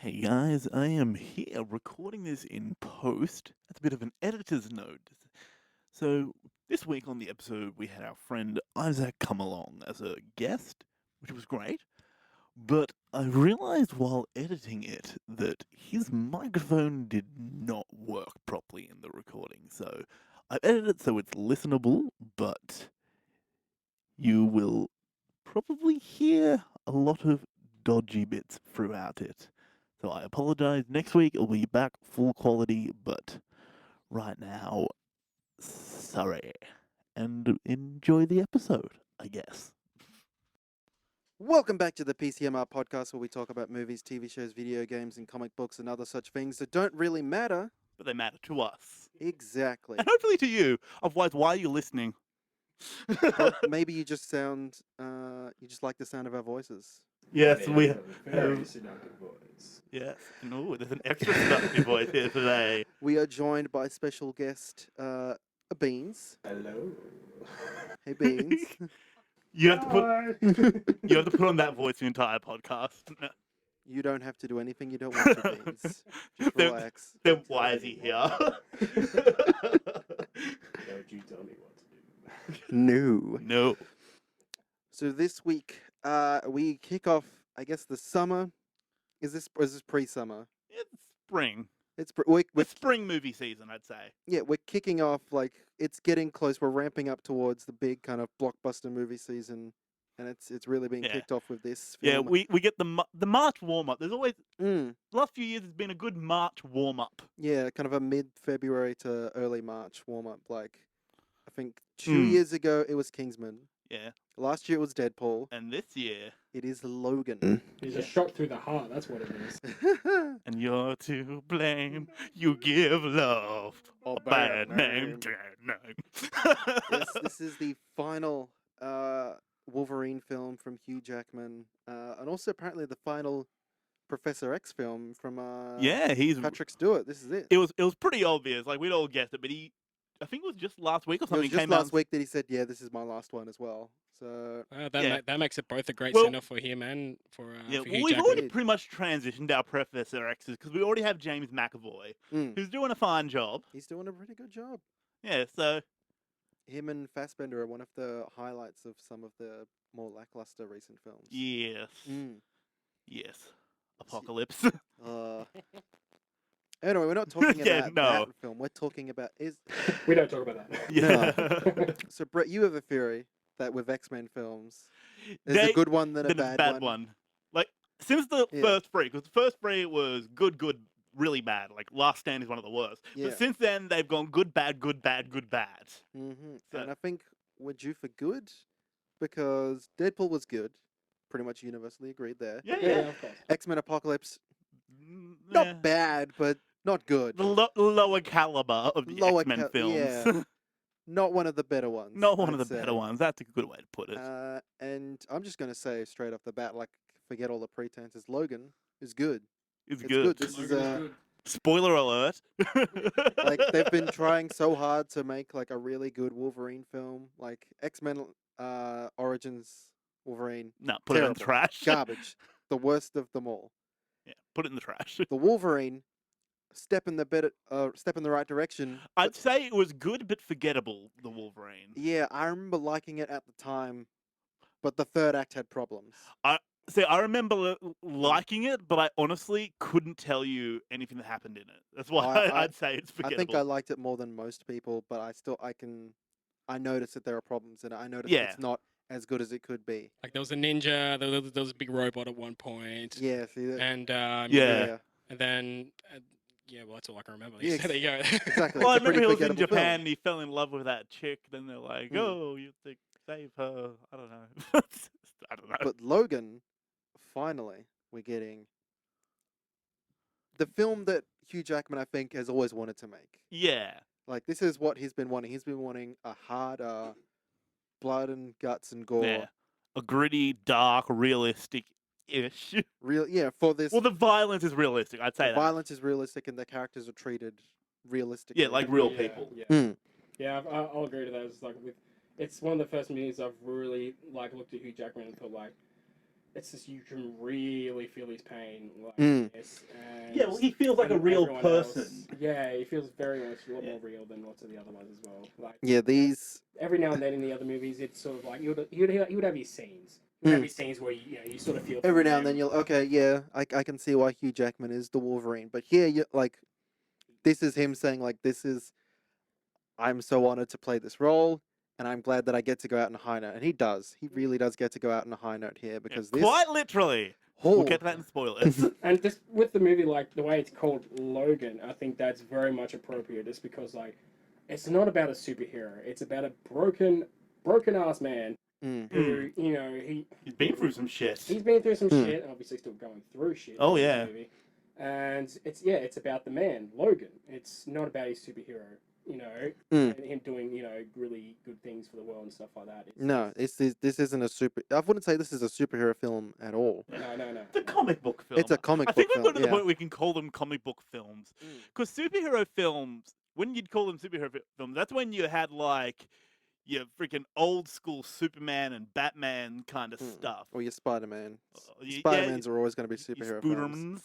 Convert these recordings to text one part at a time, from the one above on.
Hey guys, I am here recording this in post. That's a bit of an editor's note. So, this week on the episode, we had our friend Isaac come along as a guest, which was great. But I realized while editing it that his microphone did not work properly in the recording. So, I've edited it so it's listenable, but you will probably hear a lot of dodgy bits throughout it. So I apologize. Next week it'll be back full quality, but right now, sorry. And enjoy the episode, I guess. Welcome back to the PCMR podcast, where we talk about movies, TV shows, video games, and comic books and other such things that don't really matter. But they matter to us. Exactly. And hopefully to you. Otherwise, why are you listening? Or maybe you just you just like the sound of our voices. Yes, we have a very seductive voice. Yes. No, there's an extra seductive voice here today. We are joined by special guest, Beans. Hello. Hey, Beans. You have to put on that voice the entire podcast. You don't have to do anything you don't want to, Beans. Just relax. Then why is he here? Don't you tell me what to do. No. No. So this week, we kick off, I guess, the summer. Is this pre-summer? It's spring. It's we're It's spring movie season, I'd say. Yeah, we're kicking off, like, it's getting close. We're ramping up towards the big kind of blockbuster movie season, and it's really being Yeah. kicked off with this Yeah, film. we get the March warm up. There's always Mm, the last few years has been a good March warm up. yeah, kind of a mid-February to early March warm-up. Like, I think 2 Mm. years ago it was Kingsman. Yeah, Last year it was Deadpool. and this year, It is Logan. He's a shot through the heart, that's what it is. and you're to blame. You give love a bad name. Yes, this is the final Wolverine film from Hugh Jackman, and also apparently the final Professor X film from Yeah, he's. Patrick Stewart. This is it. It was pretty obvious. Like we'd all guessed it, but I think it was just last week or It something. was just came last out. week that he said, "Yeah, this is my last one as well." So That makes it both a great Well- send-off for him and for Yeah, for well, Hugh we've Jackman. already pretty much transitioned our Professor X's because we already have James McAvoy, mm, who's doing a fine job. he's doing a pretty good job. Yeah, so Him and Fassbender are one of the highlights of some of the more lackluster recent films. yes, Mm. yes, Apocalypse. Anyway, we're not talking Yeah, about no. that film. We're talking about We don't talk about that. Yeah. So Brett, you have a theory that with X-Men films, there's a good one than a then it's bad one. Like since the Yeah. first three, because the first three was good, really bad. Like Last Stand is one of the worst. Yeah. But since then they've gone good, bad, good, bad, good, bad. Mm-hmm. So- And I think we're due for good because Deadpool was good, pretty much universally agreed there. Yeah, Yeah, yeah. of course. X-Men Apocalypse, Mm, not yeah. bad, but not good. The lower caliber of the Lower X-Men cal- films. yeah. Not one of the better ones. Not one I'd of the say. better ones. That's a good way to put it. And I'm just gonna say straight off the bat, like, forget all the pretenses. Logan is good. it's it's good. good. This is Logan is good. Spoiler alert. Like, they've been trying so hard to make like a really good Wolverine film, like X-Men Origins Wolverine. No, put it in the Terrible. trash. Garbage. The worst of them all. Yeah, put it in the trash. The Wolverine, step in the right direction. I'd say it was good but forgettable, the Wolverine. Yeah, I remember liking it at the time, but the third act had problems. See, I remember liking it, but I honestly couldn't tell you anything that happened in it. That's why I- I'd say it's I forgettable. think I liked it more than most people, but I noticed that there are problems, and I noticed Yeah. it's not as good as it could be. Like there was a ninja, there was a big robot at one point, Yeah, see that? and Yeah. and then yeah, well that's all I can remember. Yeah, So there you go. exactly. Well, I It's a remember pretty he was in forgettable Japan film. and he fell in love with that chick. Then they're like, Mm. "Oh, you think save her?" I don't know. I don't know. But Logan, finally, we're getting the film that Hugh Jackman, I think, has always wanted to make. Yeah, Like, this is what he's been wanting. He's been wanting a hard, blood and guts and gore. yeah, a gritty, dark, realistic-ish. Real, yeah. For this, Well, the violence is realistic. I'd say the that. violence is realistic and the characters are treated realistically. Yeah, like real Yeah, people. Yeah, Mm. yeah, I'll agree to that. It's like it's one of the first movies I've really like looked at Hugh Jackman and thought like it's just you can really feel his pain like Mm. this. And Yeah, well, he feels like a and real everyone person. else- yeah, he feels very much a lot more real than lots of the other ones as well. Like Yeah, these. every now and then in the other movies, it's sort of like he would have his scenes. He would have his scenes where you sort of feel Every for now and then him. you'll okay, yeah, I can see why Hugh Jackman is the Wolverine, but here you like, this is him saying like, this is, I'm so honored to play this role, and I'm glad that I get to go out on a high note, and he does. He really does get to go out on a high note here Yeah, because this. quite literally. We'll Oh, get to that in spoilers. And just with the movie, like the way it's called Logan, I think that's very much appropriate. Just because like, it's not about a superhero. It's about a broken ass man mm, who He's been through some shit. he's been through some Hmm. shit, and obviously still going through shit. Oh, in this yeah. movie. And it's about the man Logan. It's not about his superhero. Mm. And him doing really good things for the world and stuff like that. no, this isn't a super. I wouldn't say this is a superhero film at all. No. It's a comic book film. It's a comic I think book we've film. got to the Yeah. point where we can call them comic book films. Because superhero films, when you'd call them superhero films, that's when you had like your freaking old school Superman and Batman kind of stuff. Or your Spider-Man. Yeah, Spider-Mans are always going to be your superhero films. Spoodermans.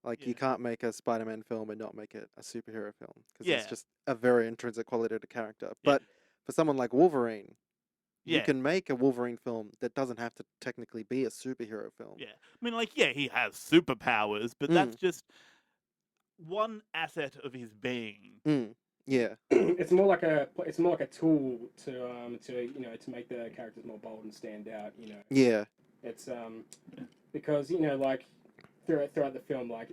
Like Yeah. you can't make a Spider-Man film and not make it a superhero film because Yeah. it's just a very intrinsic quality to the character. Yeah. But for someone like Wolverine, you Yeah. can make a Wolverine film that doesn't have to technically be a superhero film. Yeah. I mean, like, yeah, he has superpowers, but that's just one asset of his being. Yeah. It's more like a tool to make the characters more bold and stand out. Yeah. It's because like throughout the film, like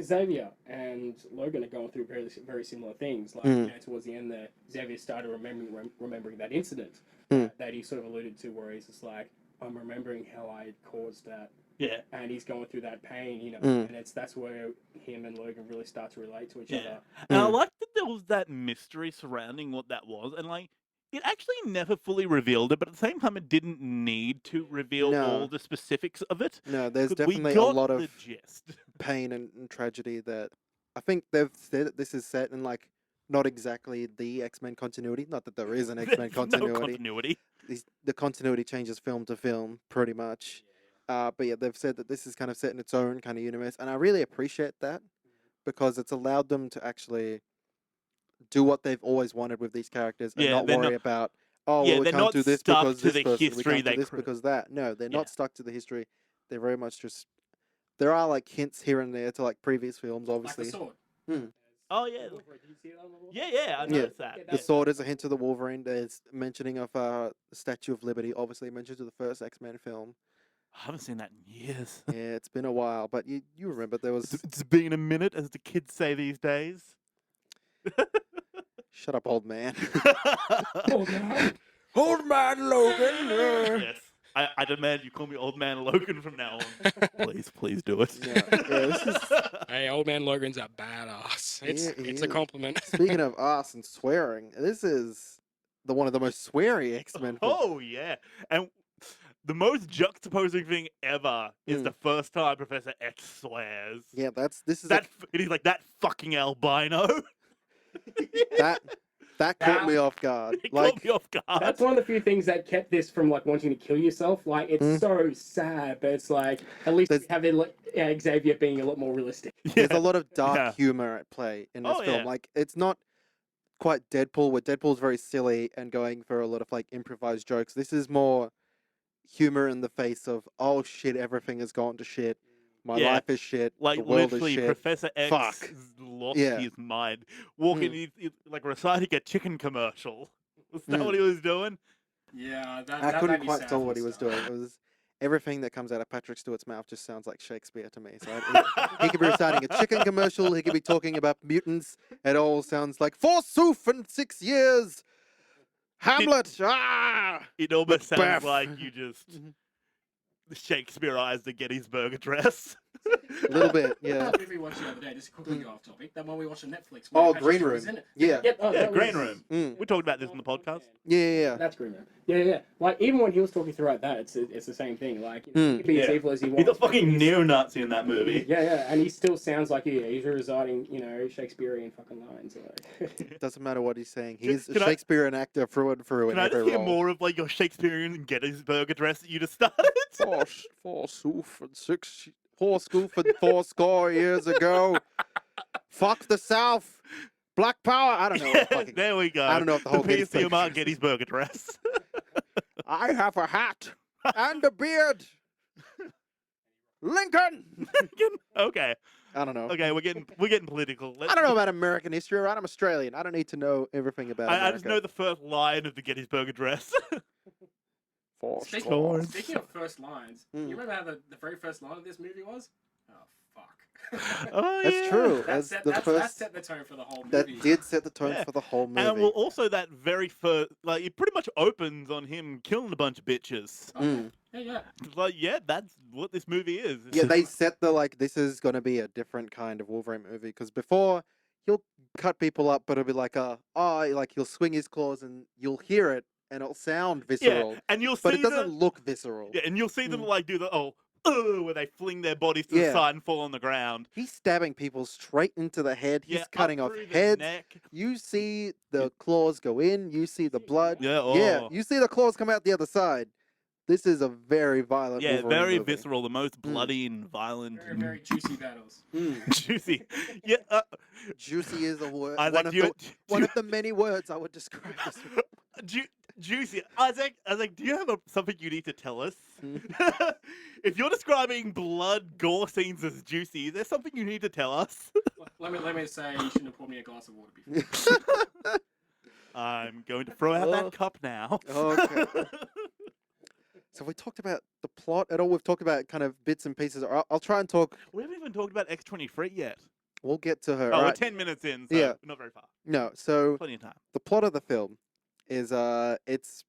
Xavier and Logan are going through very similar things. Like towards the end, there Xavier started remembering that incident that he sort of alluded to, where he's just like, I'm remembering how I caused that. Yeah. And he's going through that pain, and that's where him and Logan really start to relate to each other. And I like that there was that mystery surrounding what that was, and like it actually never fully revealed it, but at the same time, it didn't need to reveal No. all the specifics of it. No, there's 'Cause we definitely a got lot the of gist. pain and tragedy that I think they've said that this is set in like not exactly the X-Men continuity. Not that there is an X-Men There's no continuity. continuity. The continuity changes film to film pretty much. But yeah, they've said that this is kind of set in its own kind of universe, and I really appreciate that because it's allowed them to actually do what they've always wanted with these characters and Yeah, not they're worry not- about, oh, yeah, well, we they're can't not do this stuck because to this the person, we history can't do they this cre- because that. No, they're Yeah. not stuck to the history. They're very much just, there are like hints here and there to like previous films, Like the obviously. sword. Oh yeah, Did you see that on the wall? yeah, I noticed that. The sword is a hint to the Wolverine. There's mentioning of the Statue of Liberty, obviously mentioned to the first X-Men film. I haven't seen that in years. Yeah, it's been a while, but you remember there was. It's been a minute, as the kids say these days. Shut up, old man. Oh, God. Old man Logan. Yes. I demand you call me Old Man Logan from now on. Please do it. Yeah, this is. Hey, old man Logan's a badass. It's Yeah, he it's a is. compliment. Speaking of ass and swearing, this is one of the most sweary X-Men films. Oh yeah, and the most juxtaposing thing ever is the first time Professor X swears. Yeah, this is That it is like that fucking albino. that caught me off guard. It Like, caught me off guard. That's one of the few things that kept this from like wanting to kill yourself. Like it's so sad, but it's like at least we have it, like, Xavier being a lot more realistic. there's a lot of dark Yeah. humor at play in this Oh, film. yeah. Like, it's not quite Deadpool, where Deadpool's very silly and going for a lot of like improvised jokes. This is more humor in the face of, oh shit, everything has gone to shit. My Yeah. life is shit. Like the world literally, is shit. Professor X Fuck. lost Yeah. his mind. Walking, he's like reciting a chicken commercial. Was that what he was doing? Yeah, I couldn't quite tell what he was doing. It was everything that comes out of Patrick Stewart's mouth just sounds like Shakespeare to me. So he could be reciting a chicken commercial. He could be talking about mutants. It all sounds like forsooth in 6 years. Hamlet. It almost sounds Macbeth. like you just Shakespeareized the Gettysburg Address. A little bit, yeah. That movie we watched the other day, just quickly go off topic. That one we watched on Netflix. where Oh, Patrick Green Stewart Room. was in it. Yeah. Yep, oh, Yeah, that Green was- Room. Mm. We talked about this in the podcast. Yeah. That's Green Room. Yeah. Like even when he was talking throughout that, it's the same thing. Like you know, he can be as Yeah. evil as he wants. He's a but fucking he's- neo-Nazi in that movie. Yeah, and he still sounds like he's reciting, Shakespearean fucking lines. Like. Doesn't matter what he's saying. He's a Can I- Shakespearean actor through and through in Can I every just hear role. more of like your Shakespearean and Gettysburg address that you just started? Forsooth and 4 score years ago. Fuck the South. Black power. I don't know. Yeah, Fucking, there we go. I don't know if the whole Gettysburg PCMR address- Gettysburg address. I have a hat and a beard. Lincoln. Okay, I don't know. okay, we're getting political. I don't know about American history, right? I'm Australian. I don't need to know everything about America. I just know the first line of the Gettysburg Address. Four Speaking, scores. speaking of first lines, Mm. you remember how the very first line of this movie was? Oh fuck. Oh, That's yeah. true. That That's set, the that first. set the tone for the whole movie. That did set the tone Yeah. for the whole movie. And well, also that very first, like, it pretty much opens on him killing a bunch of bitches. Oh, Mm. Yeah. Like, yeah, that's what this movie is. It's Yeah, just- they set the like. This is gonna be a different kind of Wolverine movie because before he'll cut people up, but it'll be like like he'll swing his claws and you'll hear it and it'll sound visceral, yeah, and you'll see but it doesn't them, look visceral. yeah, and you'll see them Mm. like do the where they fling their bodies to Yeah. the side and fall on the ground. He's stabbing people straight into the head. He's Yeah, cutting up off through the heads. neck. You see the claws go in. You see the blood. Yeah, Yeah, you see the claws come out the other side. This is a very violent. yeah, Wolverine very movie. visceral, the most bloody and violent, Very, very juicy battles. Mm. juicy. Yeah, Juicy is a word. Isaac, One of do you, the one of the many words I would describe this. juicy. Isaac, do you have something you need to tell us? Mm. If you're describing blood gore scenes as juicy, is there something you need to tell us? Let me say, you shouldn't have poured me a glass of water before. I'm going to throw out Oh. that cup now. Okay. So we talked about the plot at all. We've talked about kind of bits and pieces. I'll try and talk. We haven't even talked about X-23 yet. We'll get to her. Oh, we're alright? 10 minutes in, so Yeah. not very far. No. So Plenty of time. the plot of the film is it's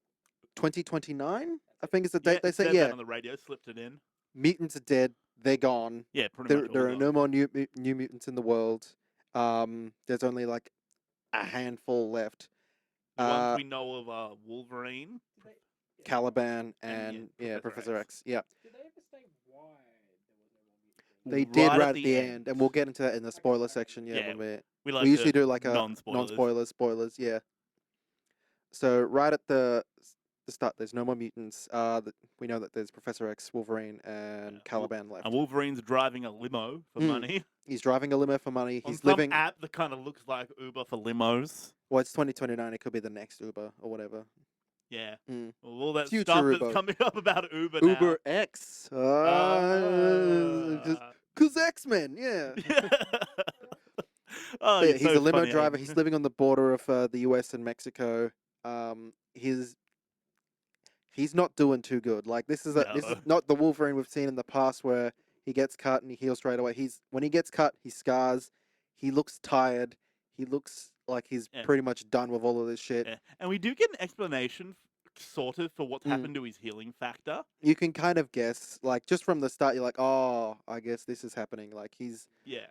2029. I think is the date Yeah, they it say. said Yeah. that on the radio, slipped it in. Mutants are dead. They're gone. Yeah, pretty There, much. there all are gone. no more new mutants in the world. There's only like a handful left. The ones uh, we know of are Wolverine. Caliban And, and yeah, Professor X. Yeah, Did they ever say why they did Right right at at the end, and we'll get into that in the spoiler section. Yeah, Yeah, when We, like we usually to do like a non-spoilers. non-spoilers, spoilers. Yeah. So right at the start, there's no more mutants. We know that there's Professor X, Wolverine, and Yeah, Caliban left. And Wolverine's driving a limo for Mm. money. He's driving a limo for money. On He's some living. app that kind of looks like Uber for limos. Well, it's 2029. It could be the next Uber or whatever. Yeah. Mm. Well, all that Future stuff Uber. that's coming up about Uber now. Uber X. Ah. Cause X-Men. Yeah. Oh, But you're yeah, he's so a limo funny, driver. Aiden. He's living on the border of the US and Mexico. He's not doing too good. Like this is No. not the Wolverine we've seen in the past where he gets cut and he heals straight away. When he gets cut, he scars. He looks tired. He looks like he's Yeah. pretty much done with all of this shit. Yeah. And we do get an explanation, sort of, for what's Mm. happened to his healing factor. You can kind of guess, like just from the start, you're like, oh, I guess this is happening. Like he's Yeah.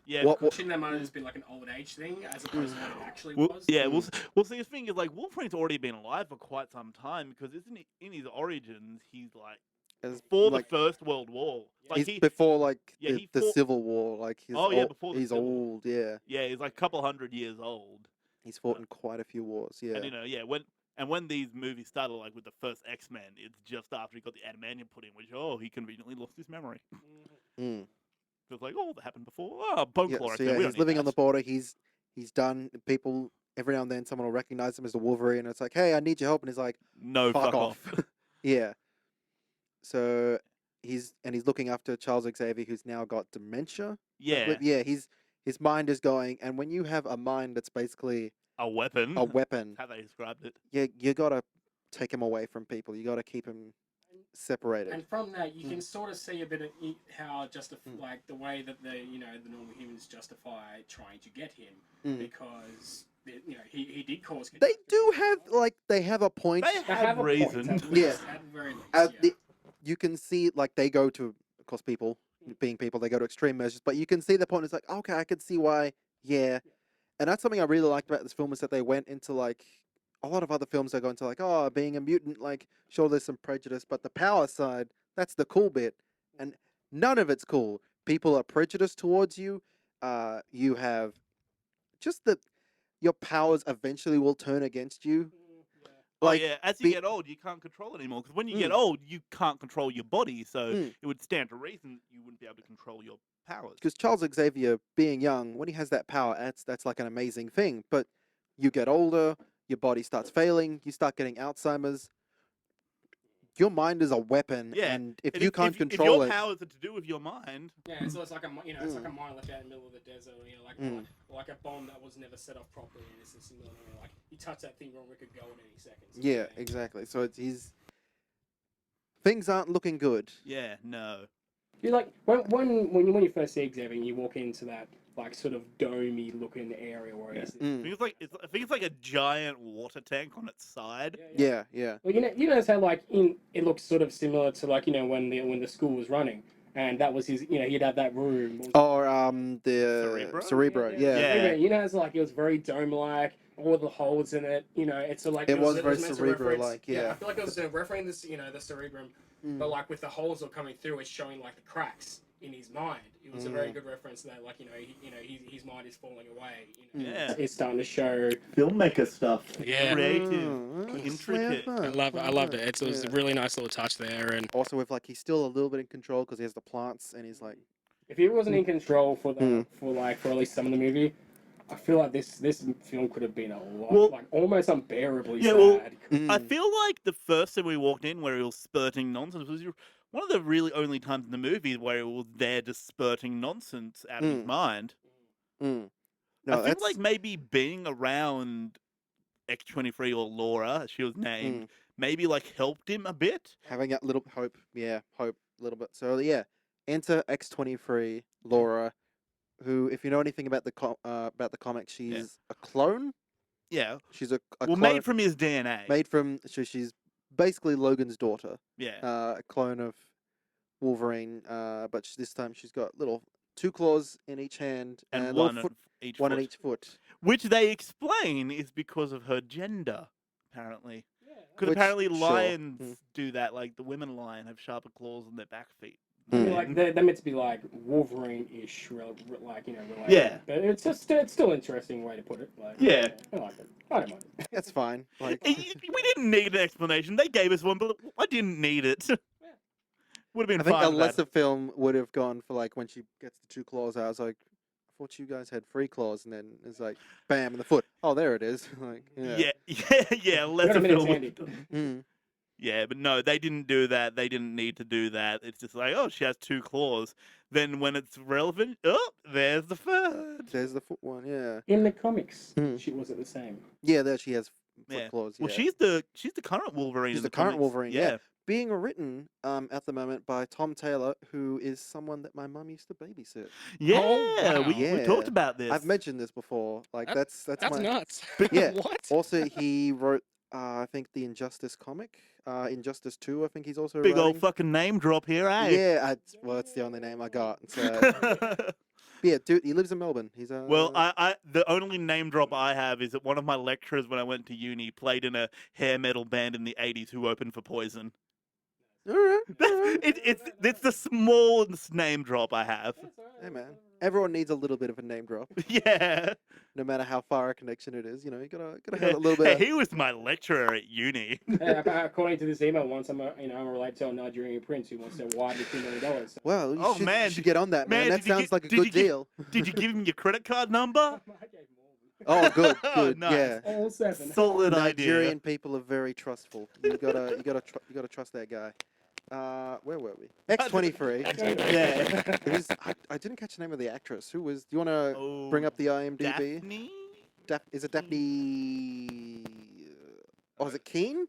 Yeah. What- because- Shouldn't that might have just been like an old age thing as opposed to what it actually Well, was? yeah, well, see, the thing is, like, Wolverine's already been alive for quite some time because isn't he, in his origins, he's like as before like the First World War. Like he's he, before like yeah, the, he the fought- Civil War. Like he's Oh, yeah, old, before the he's Civil War. old. Yeah, yeah, he's like a couple hundred years old. he's fought in quite a few wars. Yeah. And you know, yeah, when these movies started, like with the first X-Men, it's just after he got the adamantium put in, which he conveniently lost his memory. Mm. So it's like, oh, that happened before. Oh, bone Yeah, claw. so accident, yeah, we don't he's need living on the that. border. He's done. People every now and then someone will recognize him as the Wolverine. And it's like, hey, I need your help, and he's like, No, fuck off. off. yeah. So he's looking after Charles Xavier, who's now got dementia. yeah, But yeah, his mind is going, and when you have a mind that's basically a weapon. a weapon, How they described it. you gotta take him away from people. You gotta keep him separated. And from that, you Mm. can sort of see a bit of how Mm. like the way that the normal humans justify trying to get him Mm. because he did cause. They do have they have a point. They They have have a point, reason. at Yeah. least, at the very least, yeah. You can see like they go to, of course, people being people, they go to extreme measures. But you can see the point. It's like, okay, I can see why. Yeah, and that's something I really liked about this film is that they went into like a lot of other films. They go into like, oh, being a mutant, like sure, there's some prejudice, but the power side, that's the cool bit, and none of it's cool. People are prejudiced towards you. You have just that your powers eventually will turn against you. Oh Like, yeah, as you be- get old, you can't control it anymore. Because when you get Mm. old, you can't control your body, so Mm. it would stand to reason you wouldn't be able to control your powers. because Charles Xavier being young, when he has that power, that's like an amazing thing. But you get older, your body starts failing, you start getting Alzheimer's. Your mind is a weapon, Yeah, and if And you can't if control your it, powers are to do with your mind, Yeah, so it's like it's like a mine left out in the middle of the desert, or, like a bomb that was never set off properly, and it's similar. Like you touch that thing wrong, it could go in any second. yeah, exactly. So things aren't looking good. yeah, no. You like when you first see Xavier, and you walk into that like sort of domey looking area where Yeah. he's. Mm. I think it's like a giant water tank on its side. Yeah. Well, you notice how like it looks sort of similar to like when the school was running, and that was his. He'd have that room. Or the Cerebro? Cerebro, yeah. Yeah. You know, it's like it was very dome-like, all the holes in it. It's like It was very meant to Cerebro-like, reference- yeah. I feel like it was a reference, the cerebrum, but like with the holes all coming through, it's showing like the cracks in his mind. It was a very good reference to that, like his mind is falling away. Yeah. It's starting to show. Filmmaker stuff. Yeah. Creative. Mm, Intricate. clever, I loved it. It was yeah. a really nice little touch there, and Also, with like he's still a little bit in control because he has the plants, and he's like, If he wasn't in control for at least some of the movie, I feel like this film could have been a lot like almost unbearably Yeah, sad. well, mm, I feel like the first time we walked in where he was spurting nonsense was one of the really only times in the movie where he was there just spurting nonsense out of his mind. mm. I No, feel that's like maybe being around X-23 or Laura, as she was named, maybe like helped him a bit. having that little hope. Yeah, hope a little bit. So yeah, enter X-23 Laura, who, if you know anything about the comics, she's a clone. Yeah. She's a Well, clone made from his DNA. made from. So she's basically Logan's daughter. Yeah. A clone of Wolverine. But this time she's got little 2 claws in each hand and little one foot, on each one foot. on each foot. Which they explain is because of her gender, apparently. Because Which- apparently sure. lions do that. Like the women lion have sharper claws on their back feet. I mean, Mm. like they're meant to be like Wolverine-ish, related. Yeah. But it's still interesting way to put it. Like, Yeah. I like it. I don't mind it. That's fine. Like We didn't need an explanation. They gave us one, but I didn't need it. Would have been I think fine. a with that. lesser film would have gone for like when she gets the 2 claws out. I was like, I thought you guys had 3 claws, and then it's like, bam, in the foot. Oh, there it is. Like, yeah. Yeah. Lesser admit it's film. handy. Mm. Yeah, but no, they didn't do that. They didn't need to do that. It's just like, oh, she has 2 claws. Then when it's relevant, oh, there's the third. There's the foot one. Yeah. In the comics, Mm. she wasn't the same. Yeah, there she has foot Yeah. claws. Well, yeah. she's the current Wolverine. She's in the the current comics. Wolverine, yeah. Being written at the moment by Tom Taylor, who is someone that my mum used to babysit. Yeah, wow. we Yeah. talked about this. I've mentioned this before. Like that's that's my nuts. Yeah. What? Also, he wrote I think the Injustice comic, Injustice 2. I think he's also Big old writing. fucking name drop here, eh? Yeah, well, it's the only name I got. So yeah, dude, he lives in Melbourne. He's Well, I the only name drop I have is that one of my lecturers when I went to uni played in a hair metal band in the 80s who opened for Poison. all right. It's the smallest name drop I have. Hey man, everyone needs a little bit of a name drop, Yeah. no matter how far a connection it is. You know, you gotta have a little bit. Hey, he was my lecturer at uni. According to this email, once I'm related to a Nigerian prince who wants to widen $2 million. Well, you Oh, should, man, you should get on that, man. man, That did you sounds get- like a did you good get- deal. Did you give him your credit card number? Oh, good, Oh, good, nice. yeah. All 7. Solid Nigerian idea. people are very trustful. You gotta trust that guy. Where were we? X-23. Yeah. Who's, I didn't catch the name of the actress. Who was? Do you want to bring up the IMDb? Daphne? Is it Daphne? Oh, is it Keane?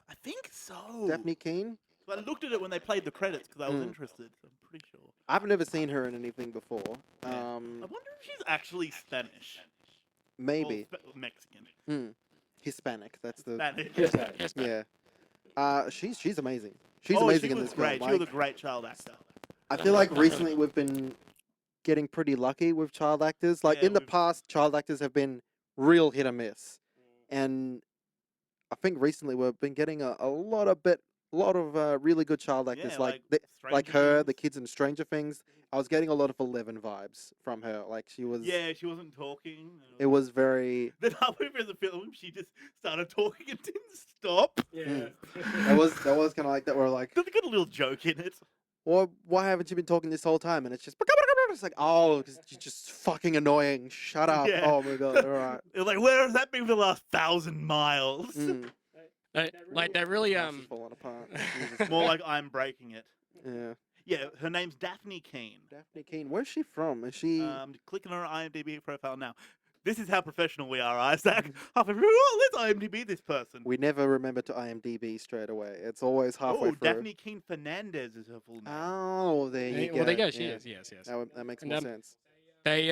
I think so. Daphne Keane? I looked at it when they played the credits because I was Mm. interested. I'm pretty sure. I've never seen her in anything before. Yeah. I wonder if she's actually Spanish. Maybe. Or Mexican. Hispanic. That's the. Spanish. Yeah. She's amazing. She's Oh, amazing she in was this great. film. She was a great child actor. I feel like recently we've been getting pretty lucky with child actors. Like Yeah, in the we've- past, child actors have been real hit or miss, and I think recently we've been getting a lot of really good child actors, Yeah, like Stranger her, the Things. kids in Stranger Things. I was getting a lot of 11 vibes from her. Like she was, Yeah, she wasn't talking. it was very. Then halfway through the film, she just started talking and didn't stop. Yeah. That was kind of like that. We're like, They got a little joke in it. well, why haven't you been talking this whole time? And it's just, it's like, oh, 'cause you're just fucking annoying. Shut up. Yeah. Oh my god. All right. It was like, where has that been for the last 1,000 miles? Mm. Like they really House is falling apart. Jesus. More like I'm breaking it. Yeah. Yeah, her name's Daphne Keane. Daphne Keane. Where's she from? Is she? Clicking on her IMDb profile now. This is how professional we are, Isaac. Halfway through, oh, let's IMDb this person. We never remember to IMDb straight away. It's always halfway Oh, through. Daphne Keane Fernandez is her full name. Oh, there you go. Well, there you go. She Yeah. is. Yes, yes. That makes And, more sense. They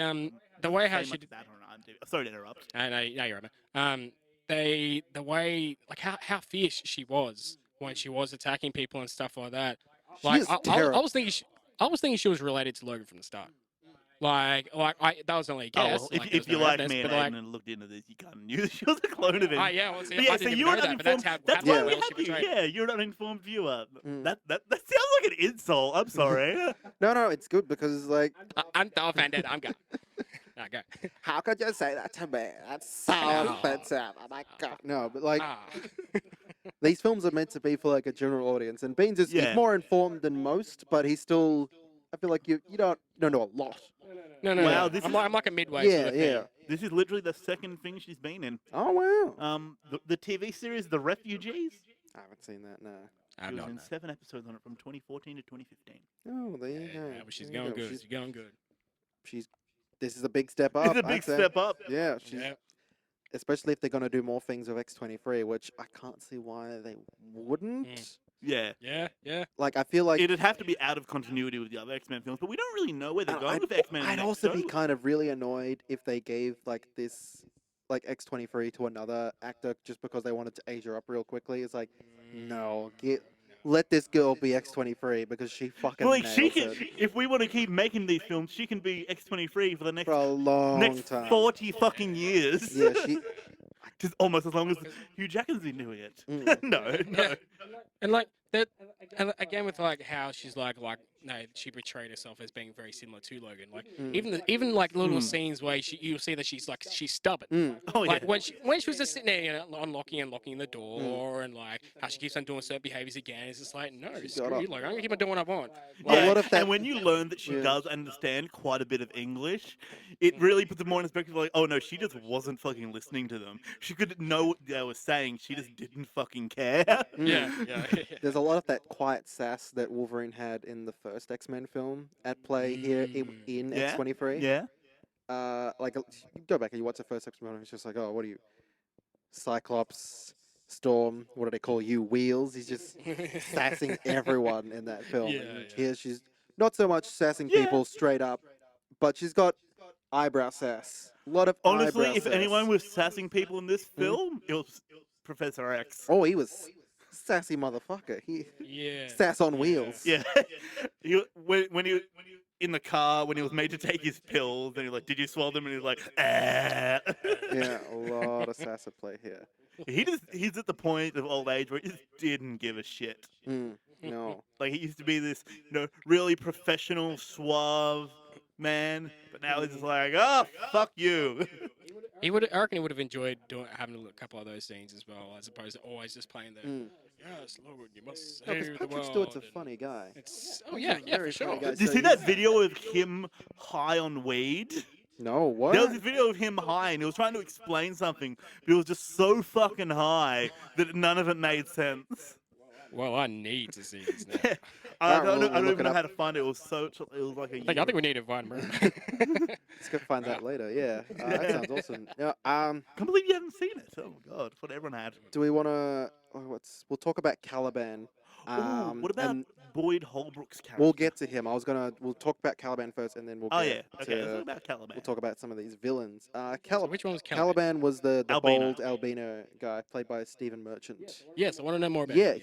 the way how Say she much did. about her on IMDb. Sorry to interrupt. No, you're right. The way like how fierce she was when she was attacking people and stuff like that. She Like is I terrible. was thinking she was related to Logan from the start. Like that was only a Oh, guess. well, like, if there you was no like evidence, me and but, like, Aiden and looked into this, you kind of knew she was a clone of him. yeah, well, see, But yeah, I so didn't you're even know an that, but that's uninformed. how That's how why well we she have you. portrayed it. Yeah, you're an uninformed viewer. Mm. That sounds like an insult. I'm sorry. No, it's good because like, I'm not offended. I'm going. Okay. how could you say that to me? That's so No. offensive. Oh my god. No, but like Ah. these films are meant to be for like a general audience, and Beans is Yeah. he's more informed than most, but he's still. I feel like you don't know a lot. No. Wow, this I'm, is- like, I'm like a midway Yeah, sort of yeah. thing. This is literally the second thing she's been in. Oh wow. The TV series The Refugees. I haven't seen that. No. I She was don't in know. 7 episodes on it from 2014 to 2015. Oh, there you Yeah, go. yeah, but she's There you going go. good. She's going good. She's. This is a big step up. It's a I'd big say. step up. Yeah, she's Yeah. especially if they're gonna do more things with X-23, which I can't see why they wouldn't. Mm. Yeah. Yeah. Like I feel like It'd have to be out of continuity with the other X-Men films, but we don't really know where they're And going with X-Men. I'd next, also be so- kind of really annoyed if they gave like this, like X-23 to another actor just because they wanted to age her up real quickly. It's like, no, let this girl be X-23 because she fucking Like nails she can, it if we want to keep making these films, she can be X-23 for the for a long next time. 40 fucking years. Yeah, she. Just almost as long as Hugh Jackman's been doing it. Mm. No. And like that, and again with like how she's like no, she portrayed herself as being very similar to Logan. Like Mm. even like little Mm. scenes where you'll see that she's stubborn. Mm. Oh yeah. Like when she was just sitting there, unlocking and locking the door, and like how she keeps on doing certain behaviors again. It's just like no, She got screw up. you. Like I'm gonna keep on doing what I want. Yeah, A lot of that- and when you learn that she Yeah. does understand quite a bit of English, it really puts it more in perspective. Like, oh no, she just wasn't fucking listening to them. She could know what they were saying. She just didn't fucking care. Mm. Yeah. There's a lot of that quiet sass that Wolverine had in the first X-Men film at play here in Yeah, X-23. Yeah. Like you go back and you watch the first X-Men, and it's just like, oh, what are you, Cyclops, Storm? What do they call you, Wheels? He's just sassing everyone in that film. Yeah, And yeah. here she's not so much sassing Yeah. people straight up, but she's got eyebrow sass. A lot of Honestly, eyebrow if sass. anyone was sassing people in this film, it was Professor X. Oh, he was sassy motherfucker. He Yeah. sass on wheels. Yeah. When he in the car when he was made to take his pills, and he was like, "Did you swallow them?" And he was like, "Ah." Yeah, a lot of sass at play here. He's at the point of old age where he just didn't give a shit. No. Like he used to be this, really professional, suave man, but now he's just like, "Oh, fuck you." I reckon he would have enjoyed having a couple of those scenes as well, as opposed to always just playing the yes, Logan, you must No, because save the Patrick world. Stewart's a and funny guy. It's yeah, for very funny sure. guy. Did you So see that he's- video of him high on weed? No, what? There was a video of him high, and he was trying to explain something, but he was just so fucking high that none of it made sense. Well, I need to see this now. I Alright, don't, we'll I don't look even it know up. how to find it. It was like a I think we need to find him. Let's go find that later. Yeah, that sounds awesome. Yeah, can't believe you haven't seen it. Oh my god, that's what everyone had. do we want to? We'll talk about Caliban. Ooh, what about and Boyd Holbrook's character? we'll get to him. We'll talk about Caliban first, and then we'll Oh get yeah, okay. Let's to, talk about Caliban. we'll talk about some of these villains. So which one was Caliban? Caliban was the Albino. bold albino guy played by Stephen Merchant. Yes, I want to know more about Yeah, him.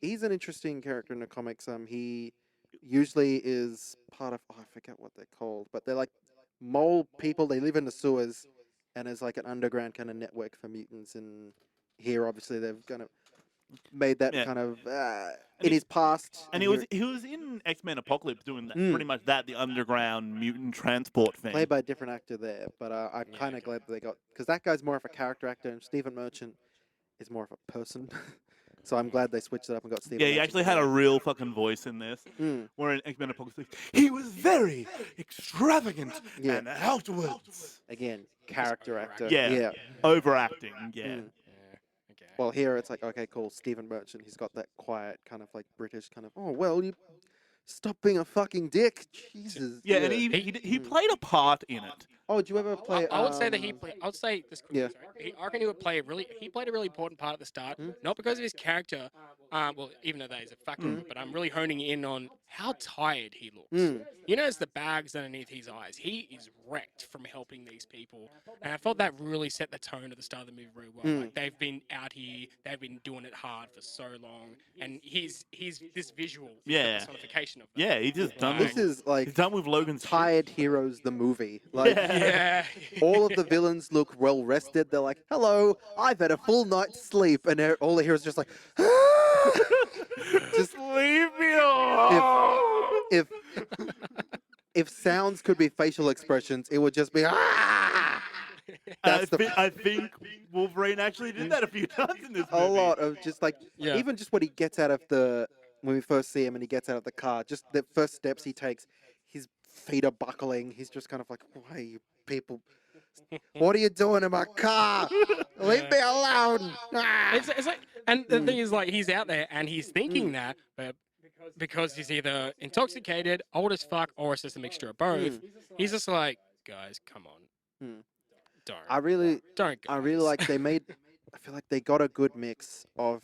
he's an interesting character in the comics. He usually is part of, I forget what they're called, but they're like mole people. They live in the sewers, and there's like an underground kind of network for mutants. And here, obviously, they've kind of made that Yeah. kind of And in his past. And here- he was in X-Men Apocalypse doing that, Mm. pretty much that, the underground mutant transport thing. played by a different actor there, but I'm Yeah, kind of okay. glad they got, because that guy's more of a character actor, and Stephen Merchant is more of a person. So I'm glad they switched it up and got Stephen. Yeah, he Merchant actually to had do a it. real fucking voice in this. Mm, Where in X-Men Apocalypse, he was very extravagant yeah. and outwards. Again, character actor. Yeah. Yeah. Overacting, yeah. Mm. Yeah. Okay. Well, here it's like, okay, cool, Stephen Merchant. He's got that quiet kind of like British kind of. Oh well, you stop being a fucking dick, Jesus. Yeah, and he played a part in it. Oh, did you ever play? I would say that he played. I would say this. Yeah. I reckon he would play a really. He played a really important part at the start, Hmm? not because of his character. Well, even though that is a factor, Mm. but I'm really honing in on how tired he looks. Mm. You notice the bags underneath his eyes. He is wrecked from helping these people, and I felt that really set the tone at the start of the movie very well. Mm. Like they've been out here, they've been doing it hard for so long, and he's this visual Yeah. personification of that. Yeah, he just done This with, is he's like done with Logan's shit. Tired Heroes the movie. Like Yeah. all of the villains look well rested. They're like, "Hello, I've had a full night's sleep," and all the heroes just like, Just leave me alone. if if sounds could be facial expressions, it would just be That's the I think Wolverine actually did that a few times in this movie. a lot of just like Yeah. even just when he gets out of the when we first see him and he gets out of the car, just the first steps he takes, his feet are buckling. He's just kind of like, "Why are you people? What are you doing in my car? Leave me alone!" It's like, and the thing is, like, he's out there and he's thinking that, but because he's either intoxicated, old as fuck, or it's just a mixture of both. He's just like, guys, come on, Mm. don't, I really guys. like they made. I feel like they got a good mix of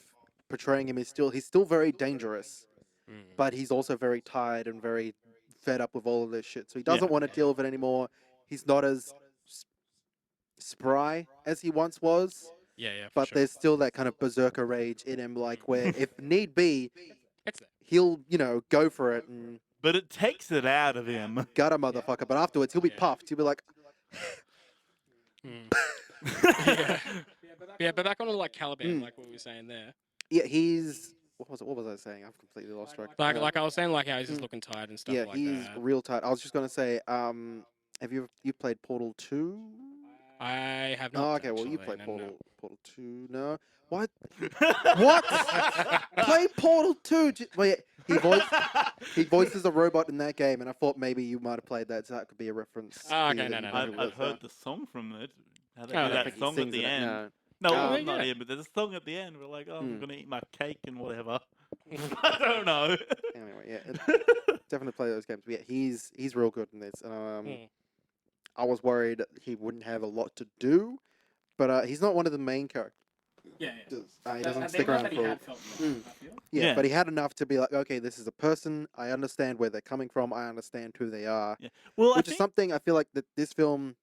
portraying him. He's still very dangerous, Mm. but he's also very tired and very fed up with all of this shit. So he Yeah. doesn't want to deal with it anymore. He's not as spry as he once was, Yeah, for but sure. there's still that kind of berserker rage in him, like where if need be, It's there. he'll go for it and But it takes it out of him. gut a motherfucker. But afterwards, he'll be Yeah. puffed. He'll be like, Mm. Yeah, but back on to like Caliban, Mm. like what we were saying there. yeah, he's what was I saying? I've completely lost track. Like I was saying, like how he's just Mm. looking tired and stuff Yeah, like he's that. real tight. I was just gonna say, have you played Portal 2? I have not. Oh, okay. Well, you actually, played no. Portal 2. No, what? What? Play Portal 2. Well, yeah, he voices a robot in that game, and I thought maybe you might have played that, so that could be a reference. Oh, to okay, you no, that no, you no. I've, probably I've heard would've the song from it. How they Oh, do I done. that I don't think he song at sings the in it, end. no. No, Oh, not yeah. here, but there's a song at the end. We're like, oh, I'm Mm. gonna eat my cake and whatever. I don't know. Anyway, yeah, definitely play those games. But yeah, he's real good in this. Mm. I was worried that he wouldn't have a lot to do, but he's not one of the main characters. Yeah, He doesn't stick around for. Mm. Yeah, Yeah. but he had enough to be like, okay, this is a person. I understand where they're coming from. I understand who they are. Well, Which is something I feel like that this film